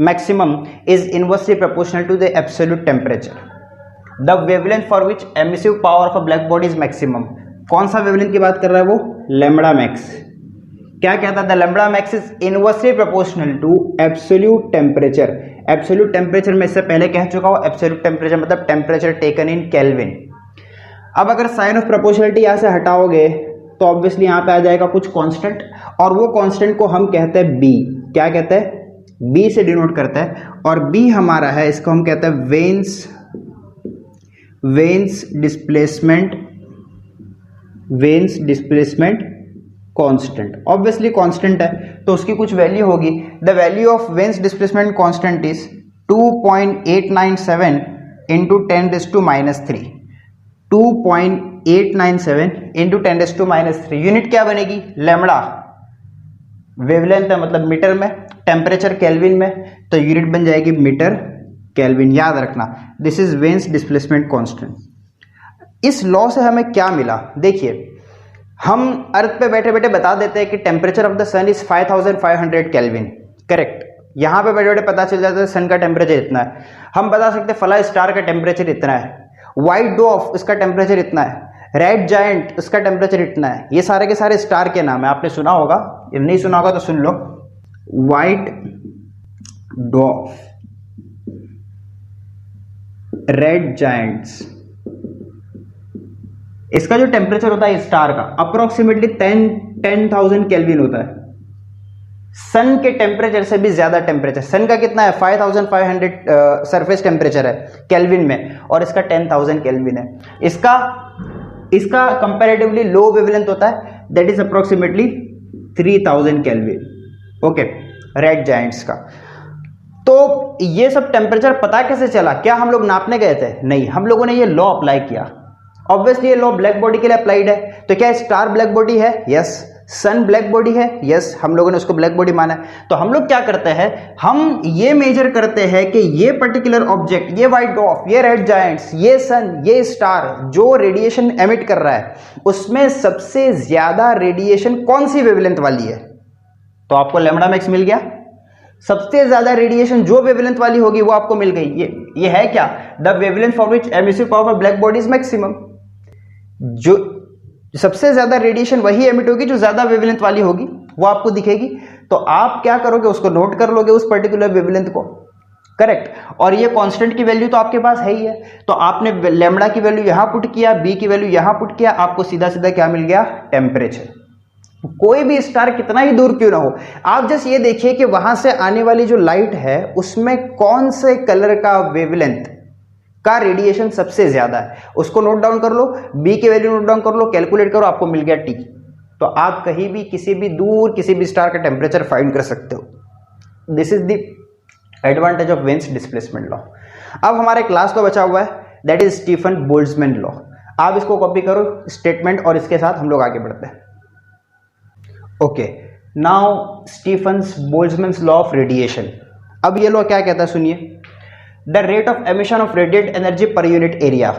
maximum is inversely proportional to the absolute temperature. The wavelength for which emissive power of a black body is maximum. कौन सा wavelength की बात कर रहा है वो? Lambda max. क्या कहता है? The lambda max is inversely proportional to absolute temperature. Absolute temperature में इससे पहले कह चुका हूं, एब्सोल्यूट टेम्परेचर मतलब टेम्परेचर टेकन इन केल्विन। अब अगर साइन ऑफ प्रोपोर्शनलिटी यहां से हटाओगे तो ऑब्वियसली यहां पे आ जाएगा कुछ कांस्टेंट, और वो कांस्टेंट को हम कहते हैं बी। क्या कहते हैं? बी से डिनोट करता है, और बी हमारा है, इसको हम कहते हैं veins displacement constant. Obviously constant है तो उसकी कुछ वैल्यू होगी। The value of veins displacement constant is 2.897 into 10⁻³ 2.897 into 10⁻³ unit क्या बनेगी? लैम्बडा। वेवलेंथ है मतलब मीटर में, टेम्परेचर केल्विन में, तो यूनिट बन जाएगी मीटर केल्विन। याद रखना, this is Wien's displacement constant. इस लॉ से हमें क्या मिला? देखिए, हम अर्थ पे बैठे बैठे बता देते हैं कि temperature of the sun is 5500 kelvin, correct. यहां पे बैठे बैठे पता चल जाता है सन का टेम्परेचर इतना है। हम बता सकते हैं फला स्टार का टेम्परेचर इतना है, व्हाइट डॉर्फ इसका टेम्परेचर इतना है, रेड जायंट इसका टेम्परेचर इतना है। ये सारे के सारे स्टार के नाम है, आपने सुना होगा, ये नहीं सुना होगा तो सुन लो। व्हाइट डॉर्फ, रेड जायंट्स, इसका जो टेम्परेचर होता है स्टार का अप्रोक्सीमेटली 10,000 केल्विन होता है। सन के टेम्परेचर से भी ज्यादा टेम्परेचर, सन का कितना है? 5500 सरफेस टेम्परेचर है केल्विन में, और इसका 10,000 केल्विन है। इसका कंपैरेटिवली लो वेवलेंथ होता है, that is approximately 3000 kelvin. Okay, red giants का। तो ये सब टेम्परेचर पता कैसे चला? क्या हम लोग नापने गए थे? नहीं, हम लोगों ने ये लॉ अप्लाई किया। ऑब्वियसली ये लॉ ब्लैक बॉडी के लिए अप्लाइड है, तो क्या स्टार ब्लैक बॉडी है? यस। सन ब्लैक बॉडी है? यस, हम लोगों ने उसको ब्लैक बॉडी माना है। तो हम लोग क्या करते हैं, हम ये मेजर करते हैं कि ये पर्टिकुलर ऑब्जेक्ट, ये व्हाइट डॉर्फ, ये रेड जायंट्स, ये सन, ये स्टार जो रेडिएशन एमिट कर रहा है उसमें सबसे ज्यादा रेडिएशन कौन सी वेवलेंथ वाली है? तो आपको लैम्बडा मैक्स मिल गया। सबसे ज्यादा रेडिएशन जो वेवलेंथ वाली होगी वो आपको मिल गई। ये है क्या? The wavelength for which emissive power black body is maximum. जो सबसे ज्यादा रेडिएशन वही एमिट होगी जो ज्यादा वेवलेंथ वाली होगी, वो आपको दिखेगी। तो आप क्या करोगे, उसको नोट कर लोगे उस पर्टिकुलर वेवलेंथ को, करेक्ट। और ये कांस्टेंट की वैल्यू तो आपके पास है ही है, तो आपने लैम्बडा की वैल्यू यहां पुट किया, बी की वैल्यू यहां पुट किया, आपको सीधा सीधा क्या मिल गया? टेम्परेचर। कोई भी स्टार कितना ही दूर क्यों ना हो, आप जस्ट ये देखिए कि वहां से आने वाली जो लाइट है उसमें कौन से कलर का वेवलेंथ का रेडिएशन सबसे ज्यादा है, उसको नोट डाउन कर लो, बी की वैल्यू नोट डाउन कर लो, कैलकुलेट करो, आपको मिल गया टी। तो आप कहीं भी किसी भी दूर किसी भी स्टार का टेम्परेचर फाइंड कर सकते हो। This is the advantage of veins displacement law. अब हमारा एक लास्ट लॉ बचा हुआ है, that is Stefan Boltzmann law. आप इसको कॉपी करो स्टेटमेंट, और इसके साथ हम लोग आगे बढ़ते हैं। Okay, now Stefan's Boltzmann law of radiation. अब ये लॉ क्या कहता है, सुनिए। The rate of emission of radiant energy per unit area,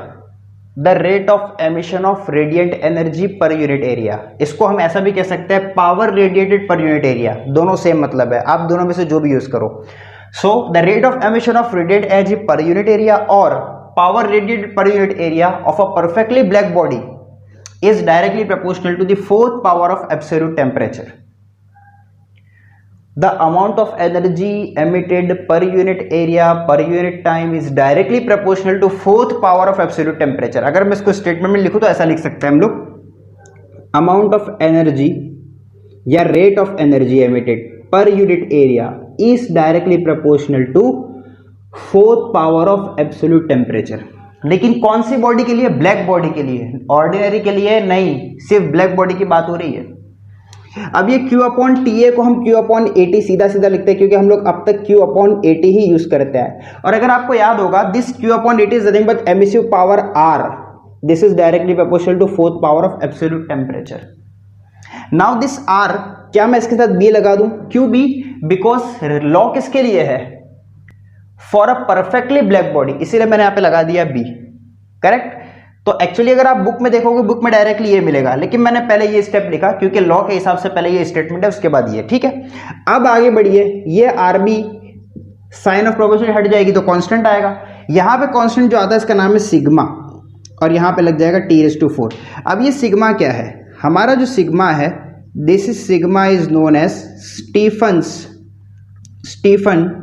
the rate of emission of radiant energy per unit area, इसको हम ऐसा भी कह सकते हैं power radiated per unit area, दोनों सेम मतलब है, आप दोनों में से जो भी यूज करो। So the rate of emission of radiant energy per unit area और power radiated per unit area of a perfectly black body is directly proportional to the fourth power of absolute temperature. The amount of energy emitted per unit area per unit time is directly proportional to fourth power of absolute temperature. अगर मैं इसको statement में लिखूं तो ऐसा लिख सकते हैं हम लोग, amount of energy या rate of energy emitted per unit area is directly proportional to fourth power of absolute temperature. लेकिन कौन सी बॉडी के लिए? ब्लैक बॉडी के लिए, ऑर्डिनरी के लिए नहीं, सिर्फ ब्लैक बॉडी की बात हो रही है। अब ये Q अपॉन TA को हम Q अपॉन AT सीधा सीधा लिखते हैं, क्योंकि हम लोग अब तक Q अपॉन AT ही यूज करते हैं। और अगर आपको याद होगा, this Q upon AT is nothing but emissive power R, this is directly proportional to fourth power of absolute temperature. Now this R, क्या मैं इसके साथ B लगा दूं? क्यों B? बिकॉज लॉ किसके लिए है? For a perfectly black body, इसीलिए मैंने यहां पे लगा दिया बी, करेक्ट। तो एक्चुअली अगर आप बुक में देखोगे, बुक में डायरेक्टली ये मिलेगा, लेकिन मैंने पहले ये स्टेप लिखा क्योंकि लॉ के हिसाब से पहले ये स्टेटमेंट है, उसके बाद ये, ठीक है। अब आगे बढ़िए, ये आरबी साइन ऑफ प्रोपोर्शनल हट जाएगी तो कांस्टेंट आएगा। यहां पे कांस्टेंट जो आता है इसका नाम है सिग्मा, और यहां पे लग जाएगा T⁴। अब ये सिग्मा क्या है? हमारा जो सिग्मा है, this is sigma is known as Stefan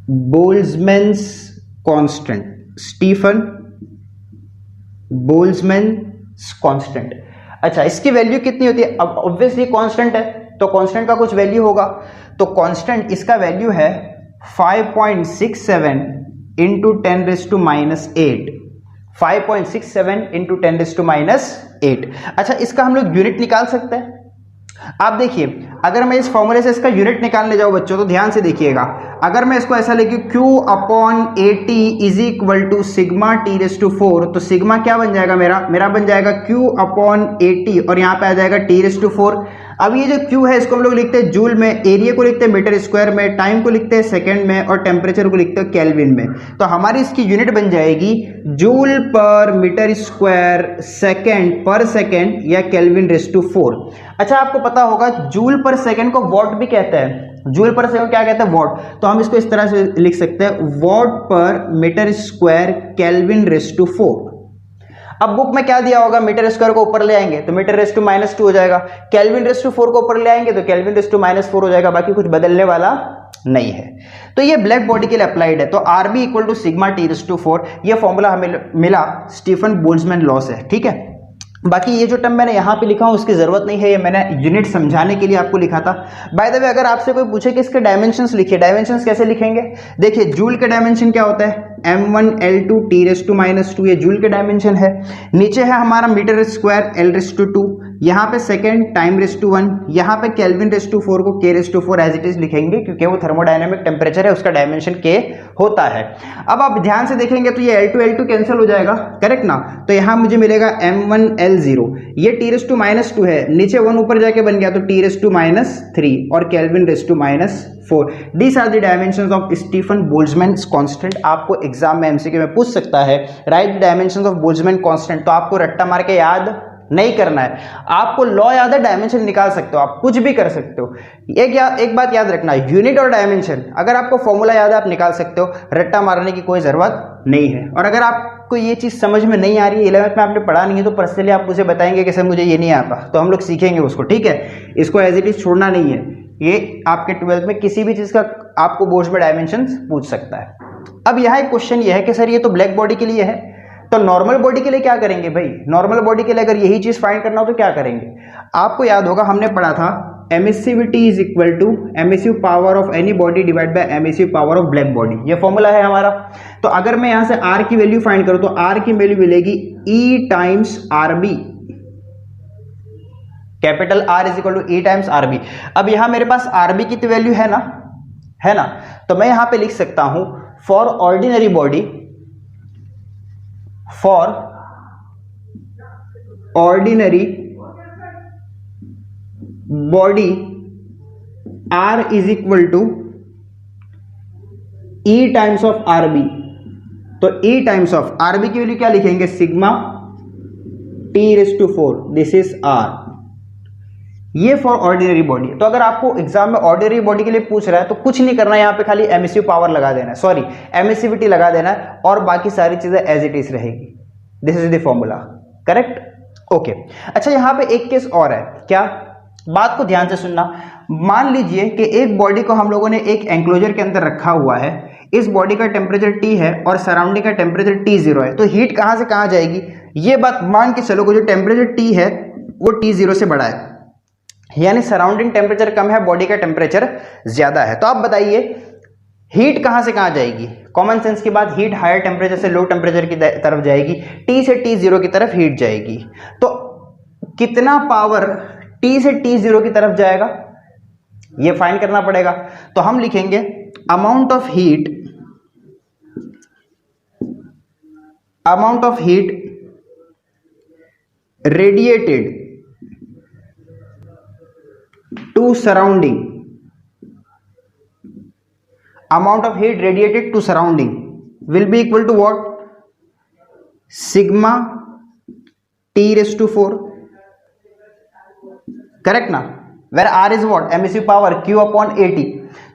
Boltzmann constant, Stefan Boltzmann constant. अच्छा, इसकी वैल्यू कितनी होती है? अब ऑब्वियसली कांस्टेंट है तो कांस्टेंट का कुछ वैल्यू होगा, तो कांस्टेंट इसका वैल्यू है 5.67 इंटू 10⁻⁸, 5.67 इंटू 10⁻⁸। अच्छा, इसका हम लोग यूनिट निकाल सकते हैं। आप देखिए, अगर मैं इस फॉर्मूले से इसका यूनिट निकालने जाऊं बच्चों, तो ध्यान से देखिएगा, अगर मैं इसको ऐसा लिखूं Q upon AT is equal to sigma T⁴, तो सिग्मा क्या बन जाएगा मेरा बन जाएगा Q अपॉन AT, और यहाँ पे आ जाएगा T⁴। अब ये जो Q है इसको हम लोग लिखते हैं जूल में, एरिया को लिखते हैं मीटर स्क्वायर में, टाइम को लिखते हैं सेकंड में, और टेम्परेचर को लिखते हैं केल्विन में। तो हमारी इसकी यूनिट बन जाएगी joule per metre square second per second या केल्विन⁴। अच्छा, आपको पता होगा जूल पर सेकंड को वॉट भी कहते हैं, जूल पर सेकंड क्या कहते हैं? वॉट। तो हम इसको इस तरह से लिख सकते हैं, वॉट पर मीटर स्क्वायर केल्विन⁴। अब बुक में क्या दिया होगा? मीटर स्क्वायर को ऊपर ले आएंगे तो मीटर⁻² हो जाएगा, केल्विन⁴ को ऊपर ले आएंगे तो केल्विन⁻⁴ हो जाएगा, बाकी कुछ बदलने वाला नहीं है। तो ये ब्लैक बॉडी के लिए अप्लाइड है। तो RB equal to sigma T⁴, ये फॉर्मूला हमें मिला स्टीफन बोल्ट्जमैन लॉ से, ठीक है। बाकी ये जो टर्म मैंने यहाँ पे लिखा हूँ उसकी जरूरत नहीं है, ये मैंने यूनिट समझाने के लिए आपको लिखा था। बाय द वे, अगर आपसे कोई पूछे कि इसके डायमेंशंस लिखिए, डायमेंशंस कैसे लिखेंगे? देखिए, जूल के डायमेंशन क्या होता है? m1L2 T⁻², ये जूल के डायमेंशन है। नीचे है हमारा मीटर स्क्वायर L⁻², यहाँ पे सेकेंड टाइम रेस टू 1, यहाँ पे केल्विन रेस टू 4 को K raise to 4 as it is लिखेंगे क्योंकि वो थर्मोडायनेमिक टेम्परेचर है, उसका डायमेंशन के होता है। अब आप ध्यान से देखेंगे तो ये L2 कैंसिल हो जाएगा, करेक्ट ना। तो यहाँ मुझे मिलेगा M1L0, ये T रेस टू -2 है, नीचे 1 ऊपर जाके बन गया तो T रेस टू -3 और kelvin raise to -4। These are the dimensions of Stefan Boltzmann constant. आपको एग्जाम में एमसीक्यू में पूछ सकता है right dimensions of Boltzmann constant, तो आपको रट्टा मार के याद नहीं करना है, आपको लॉ याद है, डायमेंशन निकाल सकते हो, आप कुछ भी कर सकते हो। एक बात याद रखना, यूनिट और डायमेंशन अगर आपको फॉर्मूला याद है आप निकाल सकते हो, रट्टा मारने की कोई जरूरत नहीं है। और अगर आपको ये चीज समझ में नहीं आ रही है, 11th में आपने पढ़ा नहीं है, तो पर्सनली आप मुझे बताएंगे कि सर मुझे ये नहीं आता, तो हम लोग सीखेंगे उसको, ठीक है। इसको एज इट इज छोड़ना नहीं है, ये आपके 12th में किसी भी चीज का आपको बोर्ड में डायमेंशन पूछ सकता है। अब यहाँ एक क्वेश्चन ये है कि सर ये तो ब्लैक बॉडी के लिए है, तो नॉर्मल बॉडी के लिए क्या करेंगे भाई? नॉर्मल बॉडी के लिए अगर यही चीज फाइंड करना हो तो क्या करेंगे? आपको याद होगा हमने पढ़ा था emissivity is equal to emissive power of any body divide by emissive power of black body, ये फॉर्मूला है हमारा। तो अगर मैं यहां से आर की वैल्यू फाइंड करूं तो आर की वैल्यू मिलेगी E times R B, capital R is equal to E times R B. अब यहां मेरे पास आर बी की तो वैल्यू है ना, तो मैं यहां पे लिख सकता हूं for ordinary body, for ordinary body R is equal to E times of R B. तो E times of R B की वैल्यू क्या लिखेंगे? Sigma T raise to 4, this is R, ये फॉर ऑर्डिनरी बॉडी। तो अगर आपको exam में ordinary body के लिए पूछ रहा है तो कुछ नहीं करना है, यहां पे खाली एमिसिव पावर लगा देना है, सॉरी एमिसिविटी लगा देना है, और बाकी सारी चीजें एज इट इज रहेगी। This is the formula, correct, okay. अच्छा यहाँ पे एक केस और है, क्या? बात को ध्यान से सुनना। मान लीजिए कि एक बॉडी को हम लोगों ने एक एंक्लोजर के अंदर रखा हुआ है, इस बॉडी का टेम्परेचर T है और सराउंडिंग का टेम्परेचर T0 है, तो हीट कहां से कहां जाएगी? ये बात मान के चलो कि जो टेम्परेचर T है वो T0 से बड़ा है, यानी सराउंडिंग टेम्परेचर कम है, बॉडी का टेम्परेचर ज्यादा है। तो आप बताइए हीट कहां से कहां जाएगी? कॉमन सेंस की बात, हीट हायर टेम्परेचर से लो टेम्परेचर की तरफ जाएगी, T से T0 की तरफ हीट जाएगी। तो कितना पावर T से T0 की तरफ जाएगा ये फाइंड करना पड़ेगा। तो हम लिखेंगे amount of heat radiated to surrounding, amount of heat radiated to surrounding will be equal to what? Sigma T raised to 4, correct ना? Where R is what? Emissive power, Q upon AT.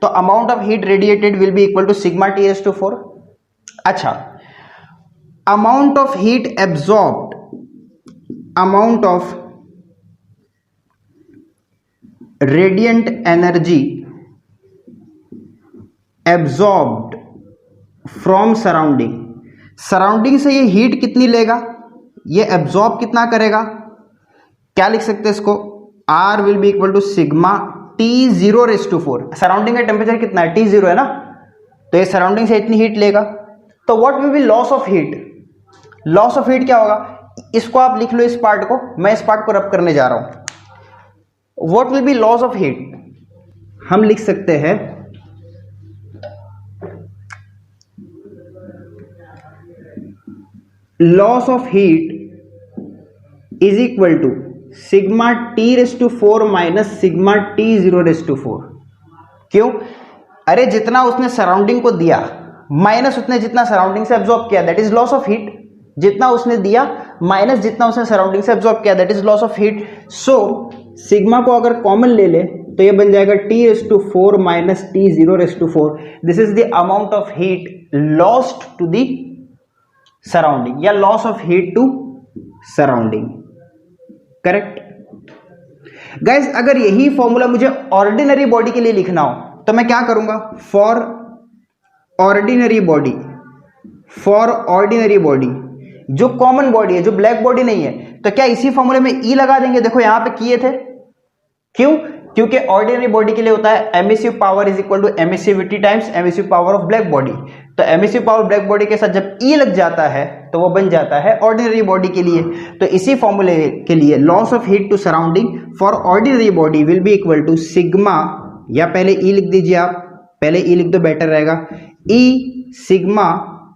तो amount of heat radiated will be equal to sigma T raised to 4. अच्छा, amount of heat absorbed, amount of radiant energy absorbed from surrounding, surrounding से ये heat कितनी लेगा, ये absorb कितना करेगा? क्या लिख सकते हैं इसको? R will be equal to sigma T0 raise to 4। Surrounding का टेम्परेचर कितना है? T0 है ना, तो ये सराउंडिंग से इतनी हीट लेगा। तो what will be loss of heat? Loss of heat क्या होगा? इसको आप लिख लो, इस पार्ट को, मैं इस पार्ट को रब करने जा रहा हूं। What will be loss of heat? हम लिख सकते हैं loss of heat is equal to sigma T raised to 4 minus sigma T0 raised to 4। क्यों? अरे जितना उसने सराउंडिंग को दिया माइनस उतने जितना सराउंडिंग से एब्जॉर्ब किया, that is loss of heat. जितना उसने दिया माइनस जितना उसने सराउंडिंग से एब्जॉर्ब किया, that is loss of heat. So sigma को अगर कॉमन ले ले तो ये बन जाएगा T⁴ minus T⁴. This is the amount of heat lost to the surrounding या loss of heat to surrounding, correct guys. अगर यही फॉर्मूला मुझे ऑर्डिनरी बॉडी के लिए लिखना हो तो मैं क्या करूंगा? फॉर ऑर्डिनरी बॉडी जो कॉमन बॉडी है, जो ब्लैक बॉडी नहीं है, तो क्या इसी फॉर्मूले में ई लगा देंगे? देखो यहां पे किए थे, क्यों? क्योंकि ऑर्डिनरी बॉडी के लिए होता है emissive power is equal to emissivity times emissive power of black body. तो एमिसिव पावर ब्लैक बॉडी के साथ जब ई लग जाता है तो तो वो बन जाता है ऑर्डिनरी बॉडी के लिए। तो इसी फॉर्मूले के लिए loss of heat to surrounding for ordinary body will be equal to sigma, या पहले ई लिख दीजिए आप, पहले ई लिख दो बेटर रहेगा, ई sigma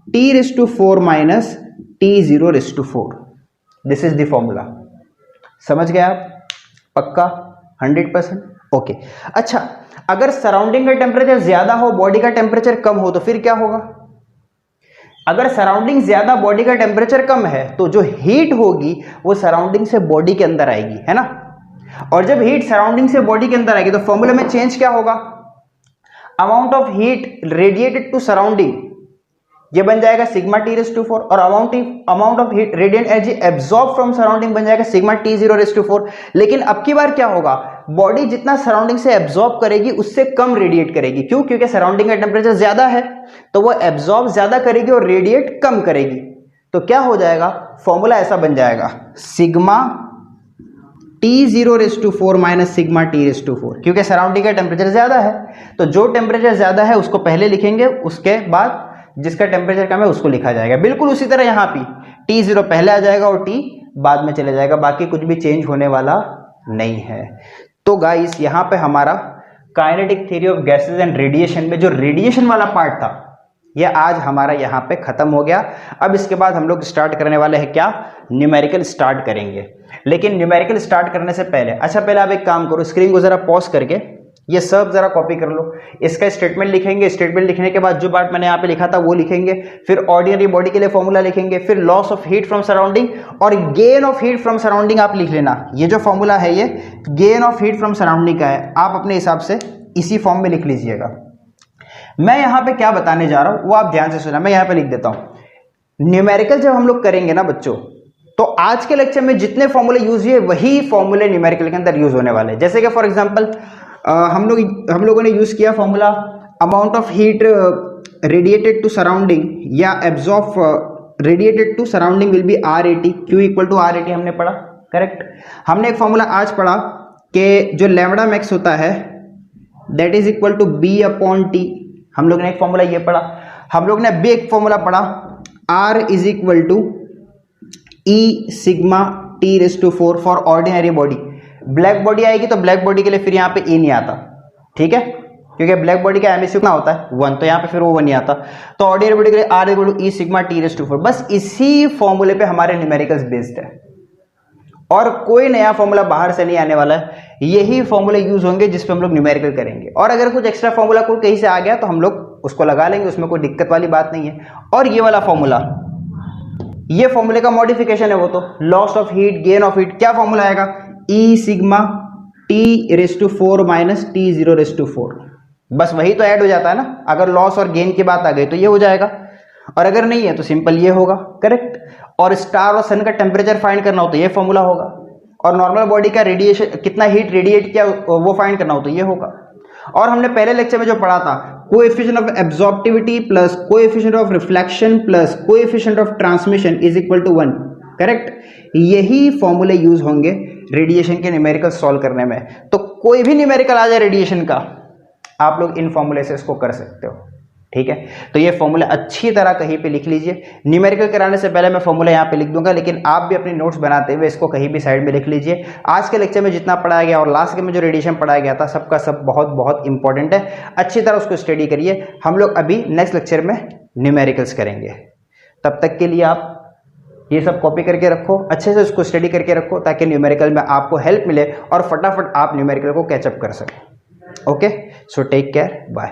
T⁴ minus T⁴4। This is the formula. समझ गए आप? पक्का 100%? ओके। अच्छा, अगर सराउंडिंग का टेम्परेचर ज्यादा हो, बॉडी का टेम्परेचर कम हो, तो फिर क्या होगा? अगर सराउंडिंग ज्यादा, बॉडी का टेम्परेचर कम है, तो जो हीट होगी वो सराउंडिंग से बॉडी के अंदर आएगी, है ना। और जब हीट सराउंडिंग से बॉडी के अंदर आएगी तो फॉर्मूला में चेंज क्या होगा? Amount of heat radiated to surrounding, ये बन जाएगा सिग्मा T⁴, और amount of heat radiant energy absorb from surrounding बन जाएगा सिग्मा T⁴4। लेकिन अब की बार क्या होगा? बॉडी जितना सराउंडिंग से एब्जॉर्ब करेगी उससे कम रेडिएट करेगी। क्यों? क्योंकि सराउंडिंग का टेम्परेचर ज्यादा है, तो वो एब्जॉर्ब ज्यादा करेगी और रेडिएट कम करेगी। तो क्या हो जाएगा? फॉर्मूला ऐसा बन जाएगा, sigma T⁴ minus sigma T⁴, क्योंकि सराउंडिंग का टेम्परेचर ज्यादा है, तो जो टेम्परेचर ज्यादा है उसको पहले लिखेंगे, उसके बाद जिसका टेम्परेचर कम है उसको लिखा जाएगा। बिल्कुल उसी तरह यहाँ पे T0 पहले आ जाएगा और T बाद में चले जाएगा, बाकी कुछ भी चेंज होने वाला नहीं है। तो गाइस यहाँ पे हमारा kinetic theory of gases and radiation में जो रेडिएशन वाला पार्ट था, ये आज हमारा यहाँ पे खत्म हो गया। अब इसके बाद हम लोग स्टार्ट करने वाले हैं क्या? न्यूमेरिकल स्टार्ट करेंगे। लेकिन न्यूमेरिकल स्टार्ट करने से पहले, अच्छा पहले आप एक काम करो, स्क्रीन को जरा पॉज करके ये सब जरा कॉपी कर लो। इसका स्टेटमेंट लिखेंगे, स्टेटमेंट लिखने के बाद जो पार्ट मैंने यहाँ पे लिखा था वो लिखेंगे, फिर ऑर्डिनरी बॉडी के लिए फॉर्मूला लिखेंगे, फिर loss of heat from surrounding और gain of heat from surrounding आप लिख लेना। ये जो फॉर्मूला है ये gain of heat from surrounding का है, आप अपने हिसाब से इसी फॉर्म में लिख लीजिएगा। मैं यहाँ पे क्या बताने जा रहा हूँ वो आप ध्यान से सुना, मैं यहाँ पे लिख देता हूँ। न्यूमेरिकल जब हम लोग करेंगे ना बच्चों, तो आज के लेक्चर में जितने फॉर्मूले यूज हुए वही फॉर्मूले न्यूमेरिकल के अंदर यूज होने वाले हैं। जैसे कि फॉर एग्जांपल हम लोगों ने यूज किया formula amount of heat radiated to surrounding या absorb radiated to surrounding will be RAT, Q = RAT हमने पढ़ा, करेक्ट। हमने एक फॉर्मूला आज पढ़ा कि जो लैम्बडा मैक्स होता है that is equal to B/T, हम लोग ने एक फॉर्मूला ये पढ़ा। हम लोग ने भी एक फॉर्मूला पढ़ा R = E sigma T⁴ for ordinary body. Black body आएगी तो ब्लैक बॉडी के लिए फिर यहाँ पे E नहीं आता, ठीक है, क्योंकि ब्लैक बॉडी का MSU कितना होता है 1, तो यहाँ पे फिर वो 1 नहीं आता। तो ऑर्डिनरी बॉडी के लिए R = E सिग्मा T⁴। बस इसी फॉर्मूले पे हमारे न्यूमेरिकल्स बेस्ड है और कोई नया फॉर्मूला बाहर से नहीं आने वाला है। यही फॉर्मूले यूज होंगे जिस पे हम लोग न्यूमेरिकल करेंगे, और अगर कुछ एक्स्ट्रा फॉर्मूला कोई कहीं से आ गया तो हम लोग उसको लगा लेंगे, उसमें कोई दिक्कत वाली बात नहीं है। और ये वाला फॉर्मूला, ये फॉर्मूले का मॉडिफिकेशन है, वो तो loss of heat gain of heat, क्या फॉर्मूला आएगा? E sigma T⁴ minus T⁴4। बस वही तो ऐड हो जाता है ना। अगर लॉस और गेन की बात आ गई तो ये हो जाएगा, और अगर नहीं है तो सिंपल ये होगा, करेक्ट। और स्टार और सन का टेम्परेचर फाइंड करना हो तो ये फॉर्मूला होगा, और नॉर्मल बॉडी का रेडिएशन कितना हीट रेडिएट किया वो फाइंड करना हो तो ये होगा। और हमने पहले लेक्चर में जो पढ़ा था coefficient of absorptivity plus coefficient of reflection plus coefficient of transmission is equal to 1, correct. यही फॉर्मूले यूज होंगे रेडिएशन के न्यूमेरिकल सॉल्व करने में। तो कोई भी न्यूमेरिकल आ जाए रेडिएशन का, आप लोग इन फॉर्मूले से इसको कर सकते हो, ठीक है। तो ये फॉर्मूला अच्छी तरह कहीं पे लिख लीजिए। न्यूमेरिकल कराने से पहले मैं फॉर्मूला यहाँ पे लिख दूंगा, लेकिन आप भी अपनी नोट्स बनाते हुए इसको कहीं भी साइड में लिख लीजिए। आज के लेक्चर में जितना पढ़ाया गया और लास्ट के में जो रेडिएशन पढ़ाया गया था सबका सब बहुत बहुत इंपॉर्टेंट है, अच्छी तरह उसको स्टडी करिए। हम लोग अभी नेक्स्ट लेक्चर में न्यूमेरिकल्स करेंगे, तब तक के लिए आप ये सब कॉपी करके रखो, अच्छे से उसको स्टडी करके रखो, ताकि न्यूमेरिकल में आपको हेल्प मिले और फटाफट आप न्यूमेरिकल को कैचअप कर सकें। Okay, so take care, bye.